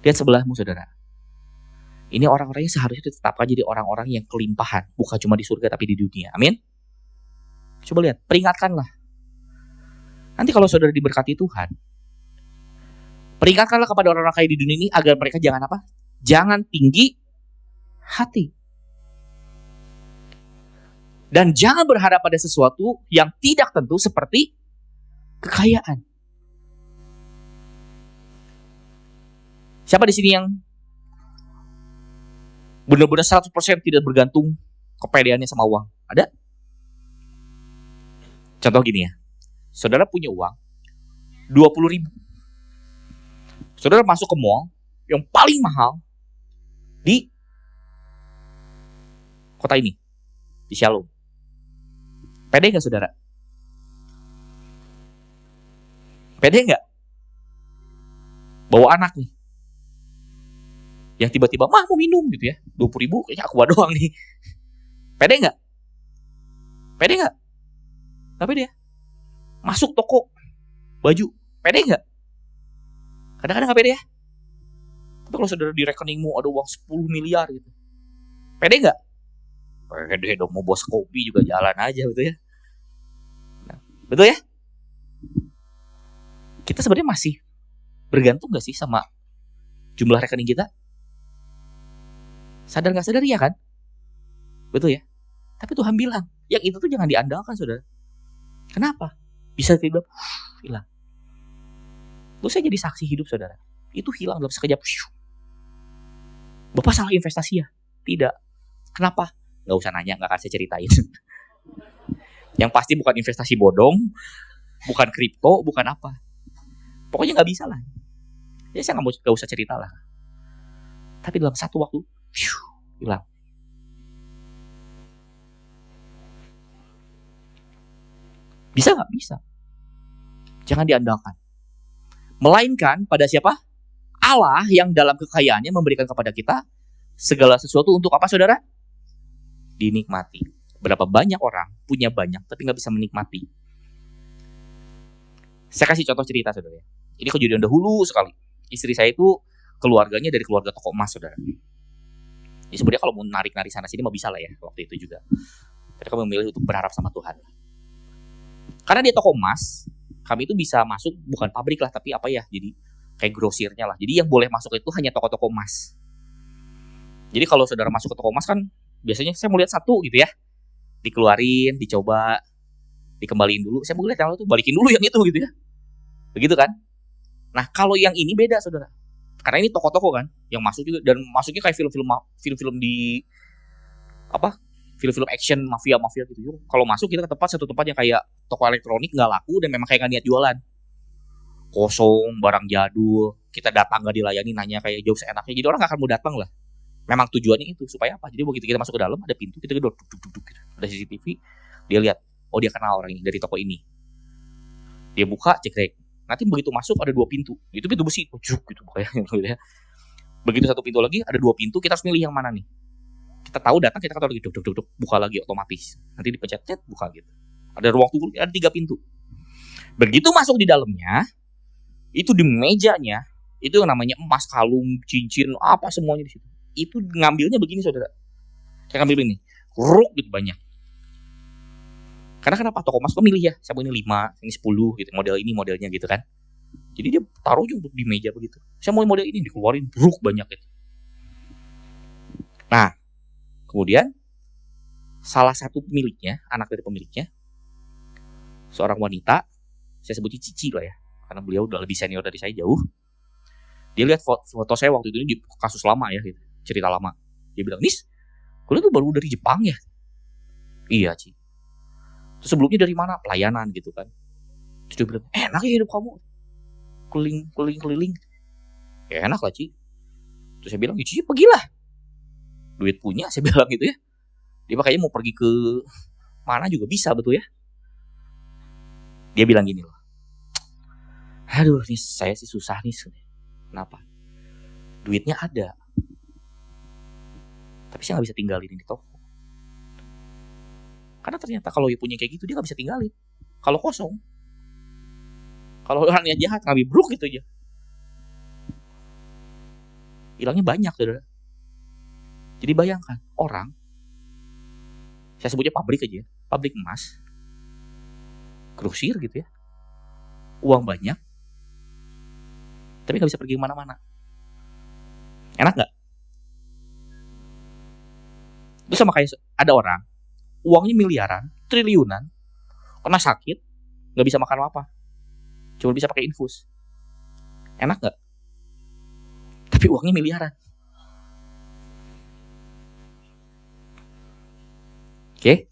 Lihat sebelahmu, saudara. Ini orang-orang yang seharusnya ditetapkan jadi orang-orang yang kelimpahan, bukan cuma di surga tapi di dunia. Amin. Coba lihat, peringatkanlah. Nanti kalau saudara diberkati Tuhan, peringatkanlah kepada orang-orang kaya di dunia ini agar mereka jangan apa? Jangan tinggi hati. Dan jangan berharap pada sesuatu yang tidak tentu seperti kekayaan. Siapa di sini yang benar-benar 100% tidak bergantung kepedeannya sama uang? Ada? Contoh gini ya. Saudara punya uang 20.000. Saudara masuk ke mall yang paling mahal di kota ini, di Shalom. Pede gak saudara? Pede gak? Bawa anak nih, yang tiba-tiba mah mau minum gitu ya, 20.000 kayaknya aku doang nih. Pede gak? Pede gak? Gak pede ya? Masuk toko baju, pede gak? Kadang-kadang gak pede ya. Tapi kalau saudara di rekeningmu ada uang 10 miliar gitu, pede gak? Pede dong, mau bos kopi juga jalan aja gitu ya. Nah, betul ya? Kita sebenarnya masih bergantung gak sih sama jumlah rekening kita? Sadar gak sadar ya kan? Betul ya? Tapi Tuhan bilang, yang itu tuh jangan diandalkan saudara. Kenapa? Bisa tiba hilang. Lu saya jadi saksi hidup saudara. Itu hilang dalam sekejap. Bapak salah investasi ya? Tidak. Kenapa? Gak usah nanya, gak akan saya ceritain. Yang pasti bukan investasi bodong, bukan kripto, bukan apa. Pokoknya gak bisa lah. Ya saya gak usah cerita lah. Tapi dalam satu waktu, hilang. Bisa gak? Bisa. Jangan diandalkan. Melainkan pada siapa? Allah yang dalam kekayaannya memberikan kepada kita segala sesuatu untuk apa saudara? Dinikmati. Berapa banyak orang punya banyak tapi gak bisa menikmati. Saya kasih contoh cerita saudara. Ini kejadian dahulu sekali. Istri saya itu keluarganya dari keluarga toko emas saudara. Ini sebenarnya kalau mau narik-narik sana sini mah bisa lah ya waktu itu juga. Tapi kami memilih untuk berharap sama Tuhan. Karena dia toko emas, kami itu bisa masuk bukan pabrik lah tapi apa ya, jadi kayak grosirnya lah. Jadi yang boleh masuk itu hanya toko-toko emas. Jadi kalau saudara masuk ke toko emas kan biasanya saya mau lihat satu gitu ya, dikeluarin, dicoba, dikembaliin dulu. Saya mau lihat yang itu, balikin dulu yang itu gitu ya. Begitu kan? Nah kalau yang ini beda saudara. Karena ini toko-toko kan, yang masuk juga dan masuknya kayak film-film di apa? Film-film action mafia gitu. Kalau masuk kita ke satu tempat yang kayak toko elektronik nggak laku dan memang kayak nggak niat jualan. Kosong, barang jadul. Kita datang nggak dilayani, nanya kayak jauh seenaknya. Jadi orang nggak akan mau datang lah. Memang tujuannya itu supaya apa? Jadi begitu kita masuk ke dalam ada pintu, kita gedor, gitu. Ada CCTV, dia lihat, oh dia kenal orang ini dari toko ini. Dia buka, cek. Nanti begitu masuk ada 2 pintu. Itu pintu besi, gitu pokoknya. Begitu satu pintu lagi ada 2 pintu, kita harus milih yang mana nih. Kita tahu datang, kita lagi duk, buka lagi otomatis. Nanti dipencet, buka gitu. Ada ruang tunggu, ada 3 pintu. Begitu masuk di dalamnya, itu di mejanya, itu yang namanya emas, kalung, cincin, apa semuanya di situ. Itu ngambilnya begini saudara. Saya ngambil ini, ruk gitu banyak. Karena kenapa toko emas kok milih ya? Saya mau ini 5, ini 10 gitu, model ini modelnya gitu kan. Jadi dia taruh juga di meja begitu. Saya mau model ini, dikeluarin, ruk banyak gitu. Nah, kemudian salah satu pemiliknya, anak dari pemiliknya, seorang wanita, saya sebutnya Cici lah ya, karena beliau udah lebih senior dari saya jauh. Dia lihat foto saya waktu itu ini di kasus lama ya, gitu, cerita lama. Dia bilang, Nis, kalian tuh baru dari Jepang ya? Iya Ci. Terus sebelumnya dari mana? Pelayanan gitu kan. Terus dia bilang, enak ya hidup kamu, keliling. Ya enak lah Ci. Terus saya bilang, ya Ci pergilah. Duit punya, saya bilang gitu ya. Dia makanya mau pergi ke mana juga bisa betul ya. Dia bilang gini loh, aduh nih saya sih susah nih. Kenapa? Duitnya ada, tapi saya gak bisa tinggalin di toko. Karena ternyata kalau dia punya kayak gitu, dia gak bisa tinggalin. Kalau kosong, kalau orangnya jahat, ngambil bruk gitu aja, hilangnya banyak saudara. Jadi bayangkan orang, saya sebutnya pabrik aja, pabrik emas, grosir gitu ya, uang banyak, tapi gak bisa pergi kemana-mana. Enak gak? Itu sama kayak ada orang, uangnya miliaran, triliunan, kena sakit, gak bisa makan apa, cuma bisa pakai infus. Enak gak? Tapi uangnya miliaran. Oke?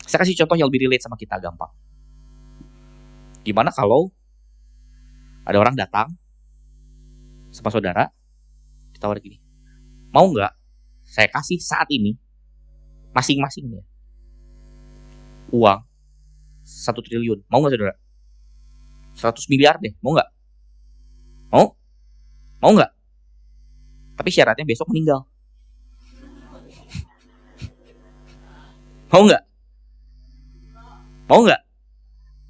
Saya kasih contoh yang lebih relate sama kita, gampang. Gimana kalau ada orang datang sama saudara, ditawar gini, mau gak saya kasih saat ini masing-masing ya uang 1 triliun, mau gak saudara? 100 miliar deh, mau gak? Mau gak? Tapi syaratnya besok meninggal. Mau gak? Mau gak?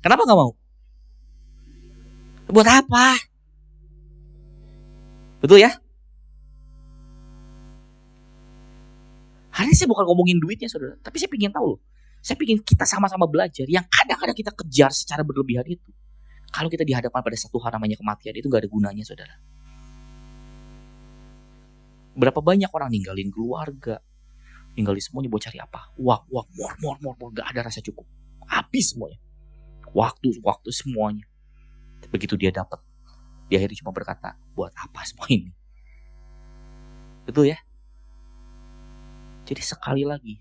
Kenapa gak mau? Buat apa? Betul ya? Hari ini saya bukan ngomongin duitnya saudara, tapi saya ingin tahu loh. Saya ingin kita sama-sama belajar yang kadang-kadang kita kejar secara berlebihan itu. Kalau kita dihadapkan pada satu hal namanya kematian, itu gak ada gunanya saudara. Berapa banyak orang ninggalin keluarga, ninggalin semuanya buat cari apa? Uang, more, gak ada rasa cukup. Habis semuanya. Waktu semuanya. Begitu dia dapat, dia akhirnya cuma berkata, buat apa semua ini? Betul ya? Jadi sekali lagi,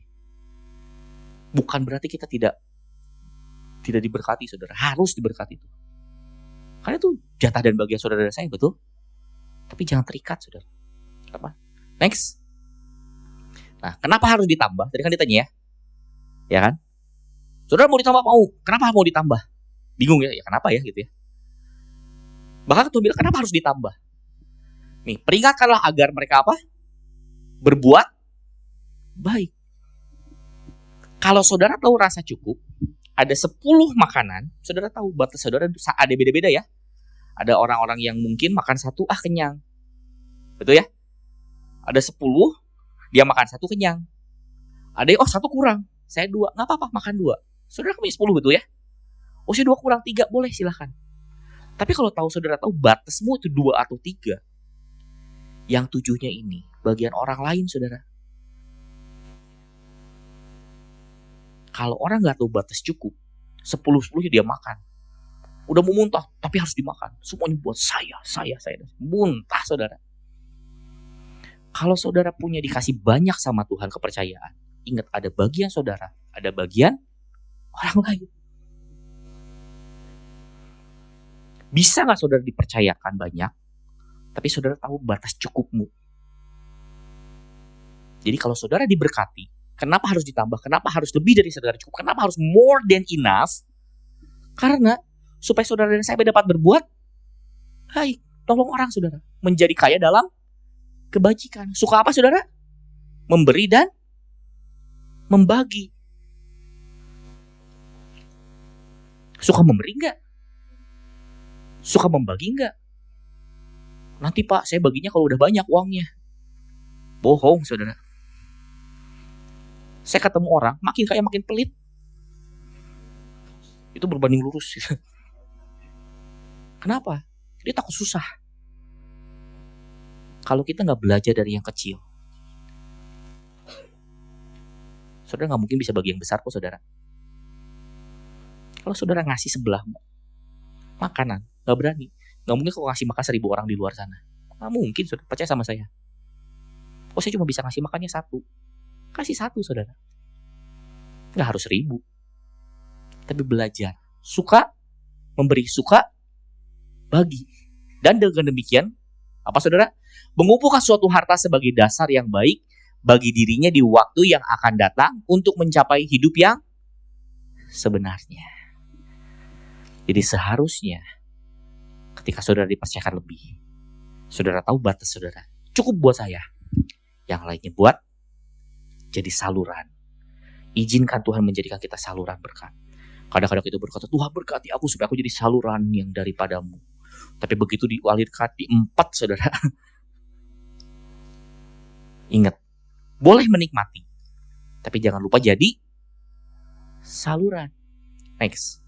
bukan berarti kita tidak diberkati saudara, harus diberkati itu. Karena itu jatah dan bagian saudara dan saya, betul? Tapi jangan terikat saudara. Apa? Next. Nah, kenapa harus ditambah? Tadi kan ditanya ya. Ya kan? Saudara mau ditambah mau. Kenapa mau ditambah? Bingung ya? Ya kenapa ya gitu ya. Bahkan Tuhan bilang kenapa harus ditambah? Nih, peringatkanlah agar mereka apa? Berbuat baik. Kalau saudara tahu rasa cukup, ada 10 makanan, saudara tahu batas saudara ada beda-beda ya. Ada orang-orang yang mungkin makan 1 kenyang. Betul ya? Ada 10, dia makan 1 kenyang. Ada yang 1 kurang, saya 2, gak apa-apa makan 2. Saudara punya 10 betul ya? Saya 2 kurang 3, boleh silahkan. Tapi kalau saudara tahu batasmu itu 2 atau 3, yang 7-nya ini bagian orang lain saudara. Kalau orang gak tahu batas cukup, 10-10-nya dia makan. Udah mau muntah, tapi harus dimakan. Semuanya buat saya. Muntah saudara. Kalau saudara punya dikasih banyak sama Tuhan kepercayaan, ingat ada bagian saudara, ada bagian orang lain. Bisa gak saudara dipercayakan banyak, tapi saudara tahu batas cukupmu. Jadi kalau saudara diberkati, kenapa harus ditambah? Kenapa harus lebih dari saudara cukup? Kenapa harus more than enough? Karena supaya saudara dan saya dapat berbuat baik, tolong orang saudara, menjadi kaya dalam kebajikan. Suka apa saudara? Memberi dan membagi. Suka memberi enggak? Suka membagi enggak? Nanti Pak, saya baginya kalau udah banyak uangnya. Bohong saudara. Saya ketemu orang, makin kaya makin pelit. Itu berbanding lurus. Kenapa? Dia takut susah. Kalau kita gak belajar dari yang kecil, saudara gak mungkin bisa bagi yang besar kok saudara. Kalau saudara ngasih sebelahmu makanan, gak berani. Gak mungkin kok ngasih makan 1000 orang di luar sana. Gak mungkin saudara, percaya sama saya. Saya cuma bisa ngasih makannya 1. Kasih 1 saudara. Gak harus 1000. Tapi belajar. Suka memberi, suka bagi. Dan dengan demikian, apa saudara? Mengumpulkan suatu harta sebagai dasar yang baik bagi dirinya di waktu yang akan datang untuk mencapai hidup yang sebenarnya. Jadi seharusnya ketika saudara dipercayakan lebih, saudara tahu batas saudara. Cukup buat saya. Yang lainnya buat jadi saluran. Izinkan Tuhan menjadikan kita saluran berkat. Kadang-kadang kita berkata, Tuhan berkati aku supaya aku jadi saluran yang daripadamu. Tapi begitu dialirkan di 4 saudara, Ingat, boleh menikmati, tapi jangan lupa jadi saluran. Next.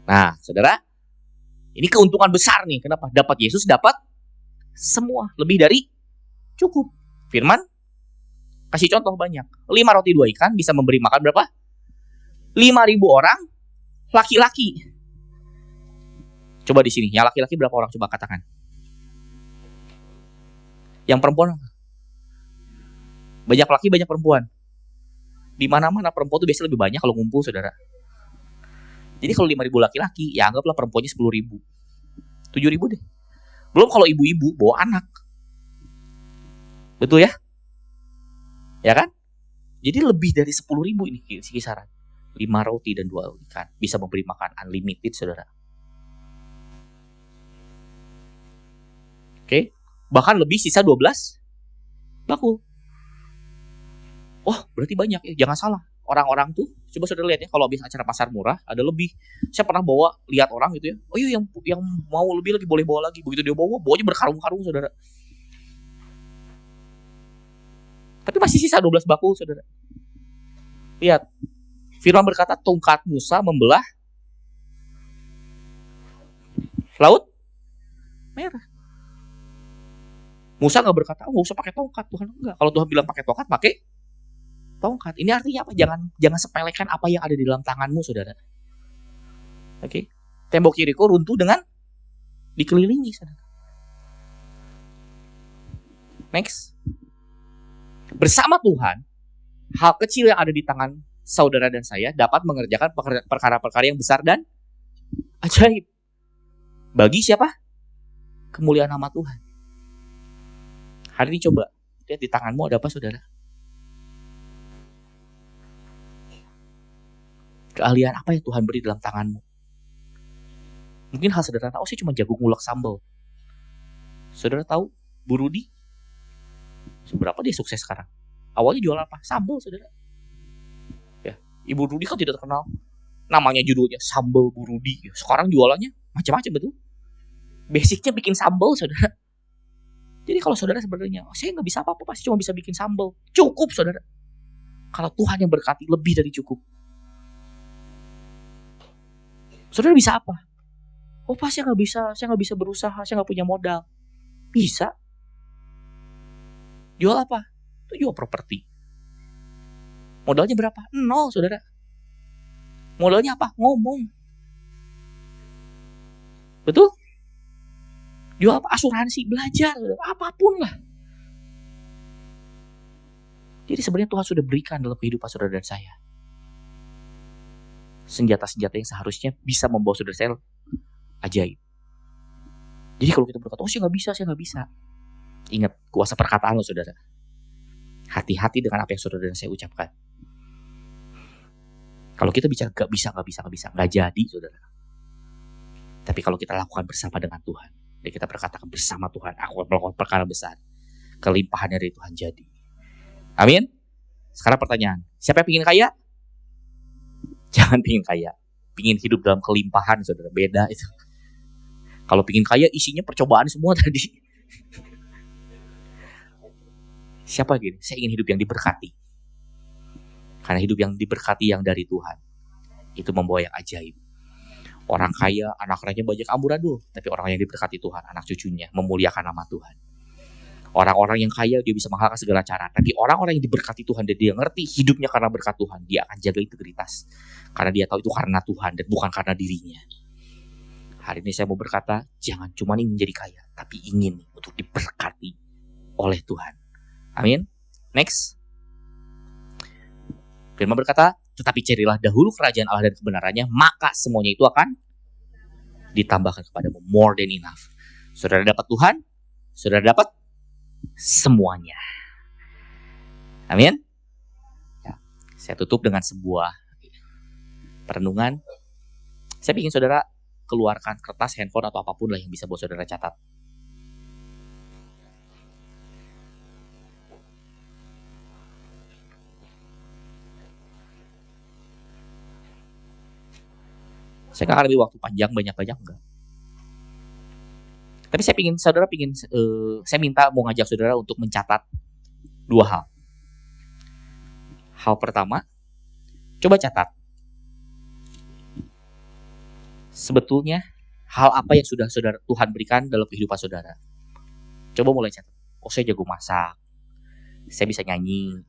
Nah, saudara, ini keuntungan besar nih. Kenapa? Dapat Yesus, dapat semua. Lebih dari cukup. Firman kasih contoh banyak. 5 roti 2 ikan bisa memberi makan berapa? 5.000 orang laki-laki. Coba di sini, yang laki-laki berapa orang? Coba katakan. Yang perempuan? Banyak laki, banyak perempuan. Di mana-mana perempuan itu biasanya lebih banyak kalau ngumpul, saudara. Jadi kalau 5.000 laki-laki, ya anggaplah perempuannya 10.000. 7.000 deh. Belum kalau ibu-ibu bawa anak. Betul ya? Ya kan? Jadi lebih dari 10.000 ini kisaran. 5 roti dan 2 ikan bisa memberi makan unlimited, saudara. Oke. Bahkan lebih, sisa 12 bakul. Oh, berarti banyak ya. Jangan salah. Orang-orang tuh, coba saudara lihat ya, kalau habis acara pasar murah, ada lebih. Saya pernah lihat orang gitu ya. Oh iya, yang mau lebih lagi boleh bawa lagi. Begitu dia bawanya berkarung-karung, saudara. Tapi masih sisa 12 bakul, saudara. Lihat. Firman berkata, tongkat Musa membelah laut merah. Musa nggak berkata, nggak usah pakai tongkat, Tuhan. Enggak. Kalau Tuhan bilang pakai tongkat, pakai tongkat. Ini artinya apa? Jangan sepelekan apa yang ada di dalam tanganmu, saudara. Oke. Tembok Yeriko runtuh dengan dikelilingi, saudara. Next. Bersama Tuhan, hal kecil yang ada di tangan saudara dan saya dapat mengerjakan perkara-perkara yang besar dan ajaib. Bagi siapa? Kemuliaan nama Tuhan. Hari ini coba lihat di tanganmu ada apa, saudara? Keahlian apa yang Tuhan beri dalam tanganmu? Mungkin hal sederhana, saya cuma jago ngulek sambal. Saudara tahu Bu Rudi? Seberapa dia sukses sekarang? Awalnya jual apa? Sambal, saudara. Ya, Ibu Rudi kan tidak terkenal. Namanya judulnya Sambal Bu Rudi. Sekarang jualannya macam-macam, betul? Basicnya bikin sambal, saudara. Jadi kalau saudara sebenarnya, saya nggak bisa apa-apa, pasti cuma bisa bikin sambal. Cukup, saudara. Kalau Tuhan yang berkati, lebih dari cukup. Saudara bisa apa? Oh, pasti saya nggak bisa berusaha, saya nggak punya modal. Bisa. Jual apa? Itu jual properti. Modalnya berapa? 0, saudara. Modalnya apa? Ngomong. Betul? Jual apa? Asuransi, belajar, saudara. Apapun lah. Jadi sebenarnya Tuhan sudah berikan dalam kehidupan saudara dan saya senjata-senjata yang seharusnya bisa membawa saudara saya ajaib. Jadi kalau kita berkata, saya nggak bisa. Ingat, kuasa perkataan lo, saudara. Hati-hati dengan apa yang saudara dan saya ucapkan. Kalau kita bicara nggak bisa, nggak jadi, saudara. Tapi kalau kita lakukan bersama dengan Tuhan, dan kita berkatakan bersama Tuhan, aku akan melakukan perkara besar, kelimpahan dari Tuhan jadi. Amin. Sekarang pertanyaan, siapa yang ingin kaya? Jangan pingin kaya, pingin hidup dalam kelimpahan, saudara. Beda itu. Kalau pingin kaya isinya percobaan semua tadi. Siapa gini? Saya ingin hidup yang diberkati. Karena hidup yang diberkati yang dari Tuhan itu membawa yang ajaib. Orang kaya, anak anaknya banyak amburadul, tapi orang yang diberkati Tuhan, anak cucunya memuliakan nama Tuhan. Orang-orang yang kaya dia bisa menghalalkan segala cara, tapi orang-orang yang diberkati Tuhan dan dia ngerti hidupnya karena berkat Tuhan, dia akan jaga integritas. Karena dia tahu itu karena Tuhan dan bukan karena dirinya. Hari ini saya mau berkata, jangan cuma ingin menjadi kaya, tapi ingin untuk diberkati oleh Tuhan. Amin. Next. Firman berkata, tetapi carilah dahulu kerajaan Allah dan kebenarannya, maka semuanya itu akan ditambahkan kepadamu. More than enough. Saudara dapat Tuhan, saudara dapat semuanya. Amin. Ya, saya tutup dengan sebuah perenungan. Saya ingin saudara keluarkan kertas, handphone atau apapun lah yang bisa buat saudara catat. Saya gak akan ambil waktu panjang, banyak-banyak enggak. Tapi saya minta mau ngajak saudara untuk mencatat 2 hal. Hal pertama, coba catat. Sebetulnya hal apa yang sudah Tuhan berikan dalam kehidupan saudara. Coba mulai catat. Oh, saya jago masak. Saya bisa nyanyi.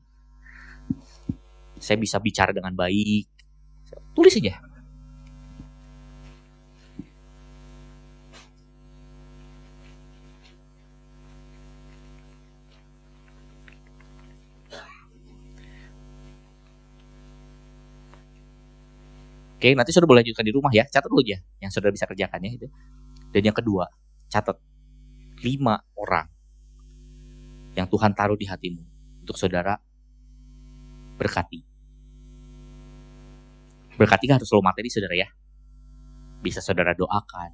Saya bisa bicara dengan baik. Tulis aja. Oke, nanti saudara boleh lanjutkan di rumah ya. Catat dulu ya yang saudara bisa kerjakan ya itu. Dan yang kedua, catat 5 orang yang Tuhan taruh di hatimu untuk saudara berkati. Berkati kan harus selalu materi saudara ya. Bisa saudara doakan.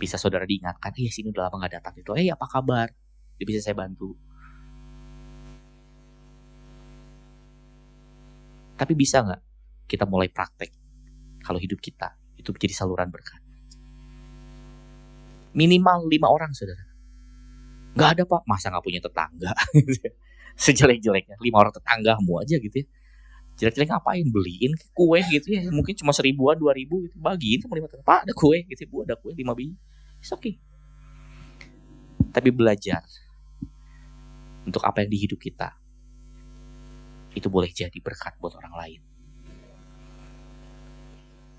Bisa saudara diingatkan, sini udah lama gak datang itu. Apa kabar? Dia bisa saya bantu. Tapi bisa gak kita mulai praktek kalau hidup kita itu menjadi saluran berkat? Minimal 5 orang saudara. Gak ada Pak, masa gak punya tetangga? Sejelek-jeleknya 5 orang tetanggamu aja gitu ya. Jelek-jelek ngapain? Beliin kue gitu ya. Mungkin cuma 1.000-an, 2.000 gitu. Bagiin sama 5 tetangga. Pak ada kue gitu. Bu ada kue 5 biji. It's okay. Tapi belajar untuk apa yang di hidup kita itu boleh jadi berkat buat orang lain.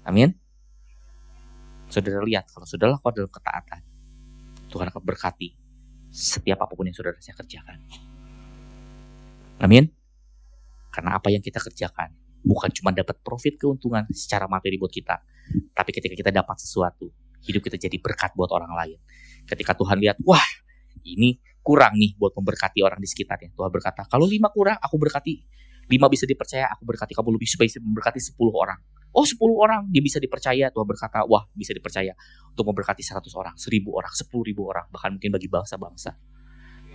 Amin. Saudara lihat, kalau saudara lakukan dalam ketaatan, Tuhan akan berkati setiap apapun yang saudara kerjakan. Amin. Karena apa yang kita kerjakan bukan cuma dapat profit keuntungan secara materi buat kita, tapi ketika kita dapat sesuatu, hidup kita jadi berkat buat orang lain. Ketika Tuhan lihat, wah ini kurang nih buat memberkati orang di sekitarnya, Tuhan berkata, kalau 5 kurang, aku berkati. 5 bisa dipercaya, aku berkati kamu lebih supaya memberkati 10 orang. Oh 10 orang dia bisa dipercaya, Tuhan berkata, wah bisa dipercaya untuk memberkati 100 orang, 1.000 orang, 10.000 orang, bahkan mungkin bagi bangsa-bangsa.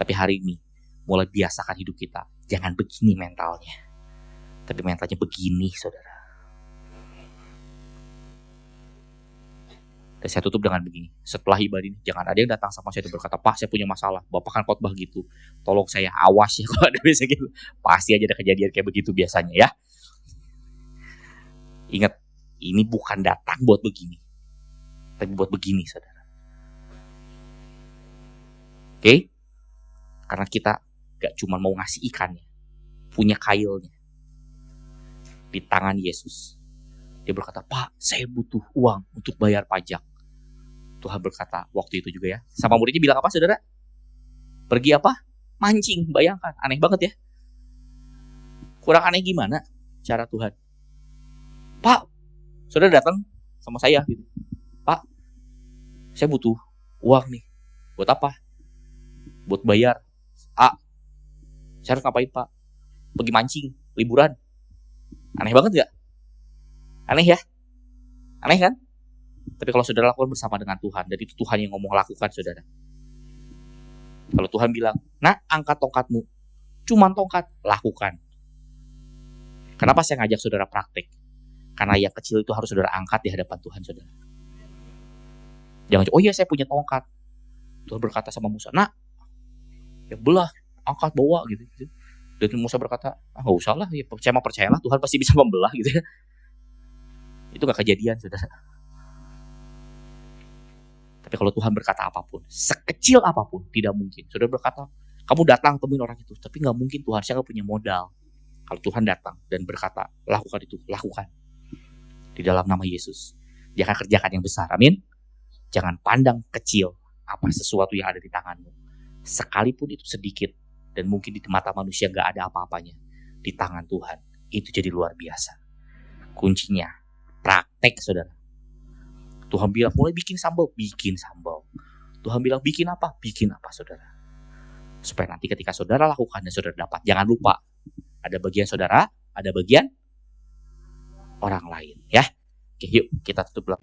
Tapi hari ini mulai biasakan hidup kita, jangan begini mentalnya, tapi mentalnya begini saudara. Dan saya tutup dengan begini, setelah ibadah ini jangan ada yang datang sama saya dan berkata, Pak saya punya masalah, Bapak kan khotbah gitu, tolong saya, awas ya kalau ada biasa gitu. Pasti aja ada kejadian kayak begitu biasanya ya. Ingat, ini bukan datang buat begini, tapi buat begini saudara. Oke? Karena kita gak cuma mau ngasih ikannya, punya kailnya di tangan Yesus. Dia berkata, Pak saya butuh uang untuk bayar pajak. Tuhan berkata waktu itu juga ya, sama muridnya bilang apa saudara? Pergi apa? Mancing. Bayangkan, aneh banget ya. Kurang aneh gimana cara Tuhan? Pak, saudara datang sama saya gitu. Pak, saya butuh uang nih. Buat apa? Buat bayar saya harus ngapain Pak? Pergi mancing, liburan. Aneh banget gak? Aneh ya? Aneh kan? Tapi kalau saudara lakukan bersama dengan Tuhan, dan itu Tuhan yang ngomong lakukan saudara. Kalau Tuhan bilang, nah angkat tongkatmu, cuman tongkat, lakukan. Kenapa saya ngajak saudara praktek? Karena yang kecil itu harus saudara angkat di hadapan Tuhan saudara. Jangan, oh iya saya punya tongkat. Tuhan berkata sama Musa, nah ya belah, angkat bawa gitu. Dan Musa berkata, gak usah lah, ya, saya mau percayalah Tuhan pasti bisa membelah gitu ya. Itu gak kejadian saudara. Tapi kalau Tuhan berkata apapun, sekecil apapun, tidak mungkin. Saudara berkata, kamu datang temuin orang itu, tapi gak mungkin Tuhan, saya gak punya modal. Kalau Tuhan datang dan berkata, lakukan itu, lakukan. Di dalam nama Yesus. Dia akan kerjakan yang besar, amin. Jangan pandang kecil apa sesuatu yang ada di tanganmu. Sekalipun itu sedikit, dan mungkin di mata manusia gak ada apa-apanya. Di tangan Tuhan, itu jadi luar biasa. Kuncinya, praktek saudara. Tuhan bilang mulai bikin sambal, bikin sambal. Tuhan bilang bikin apa saudara. Supaya nanti ketika saudara lakukan dan saudara dapat, jangan lupa ada bagian saudara, ada bagian orang lain ya. Oke, yuk kita tutup dulu.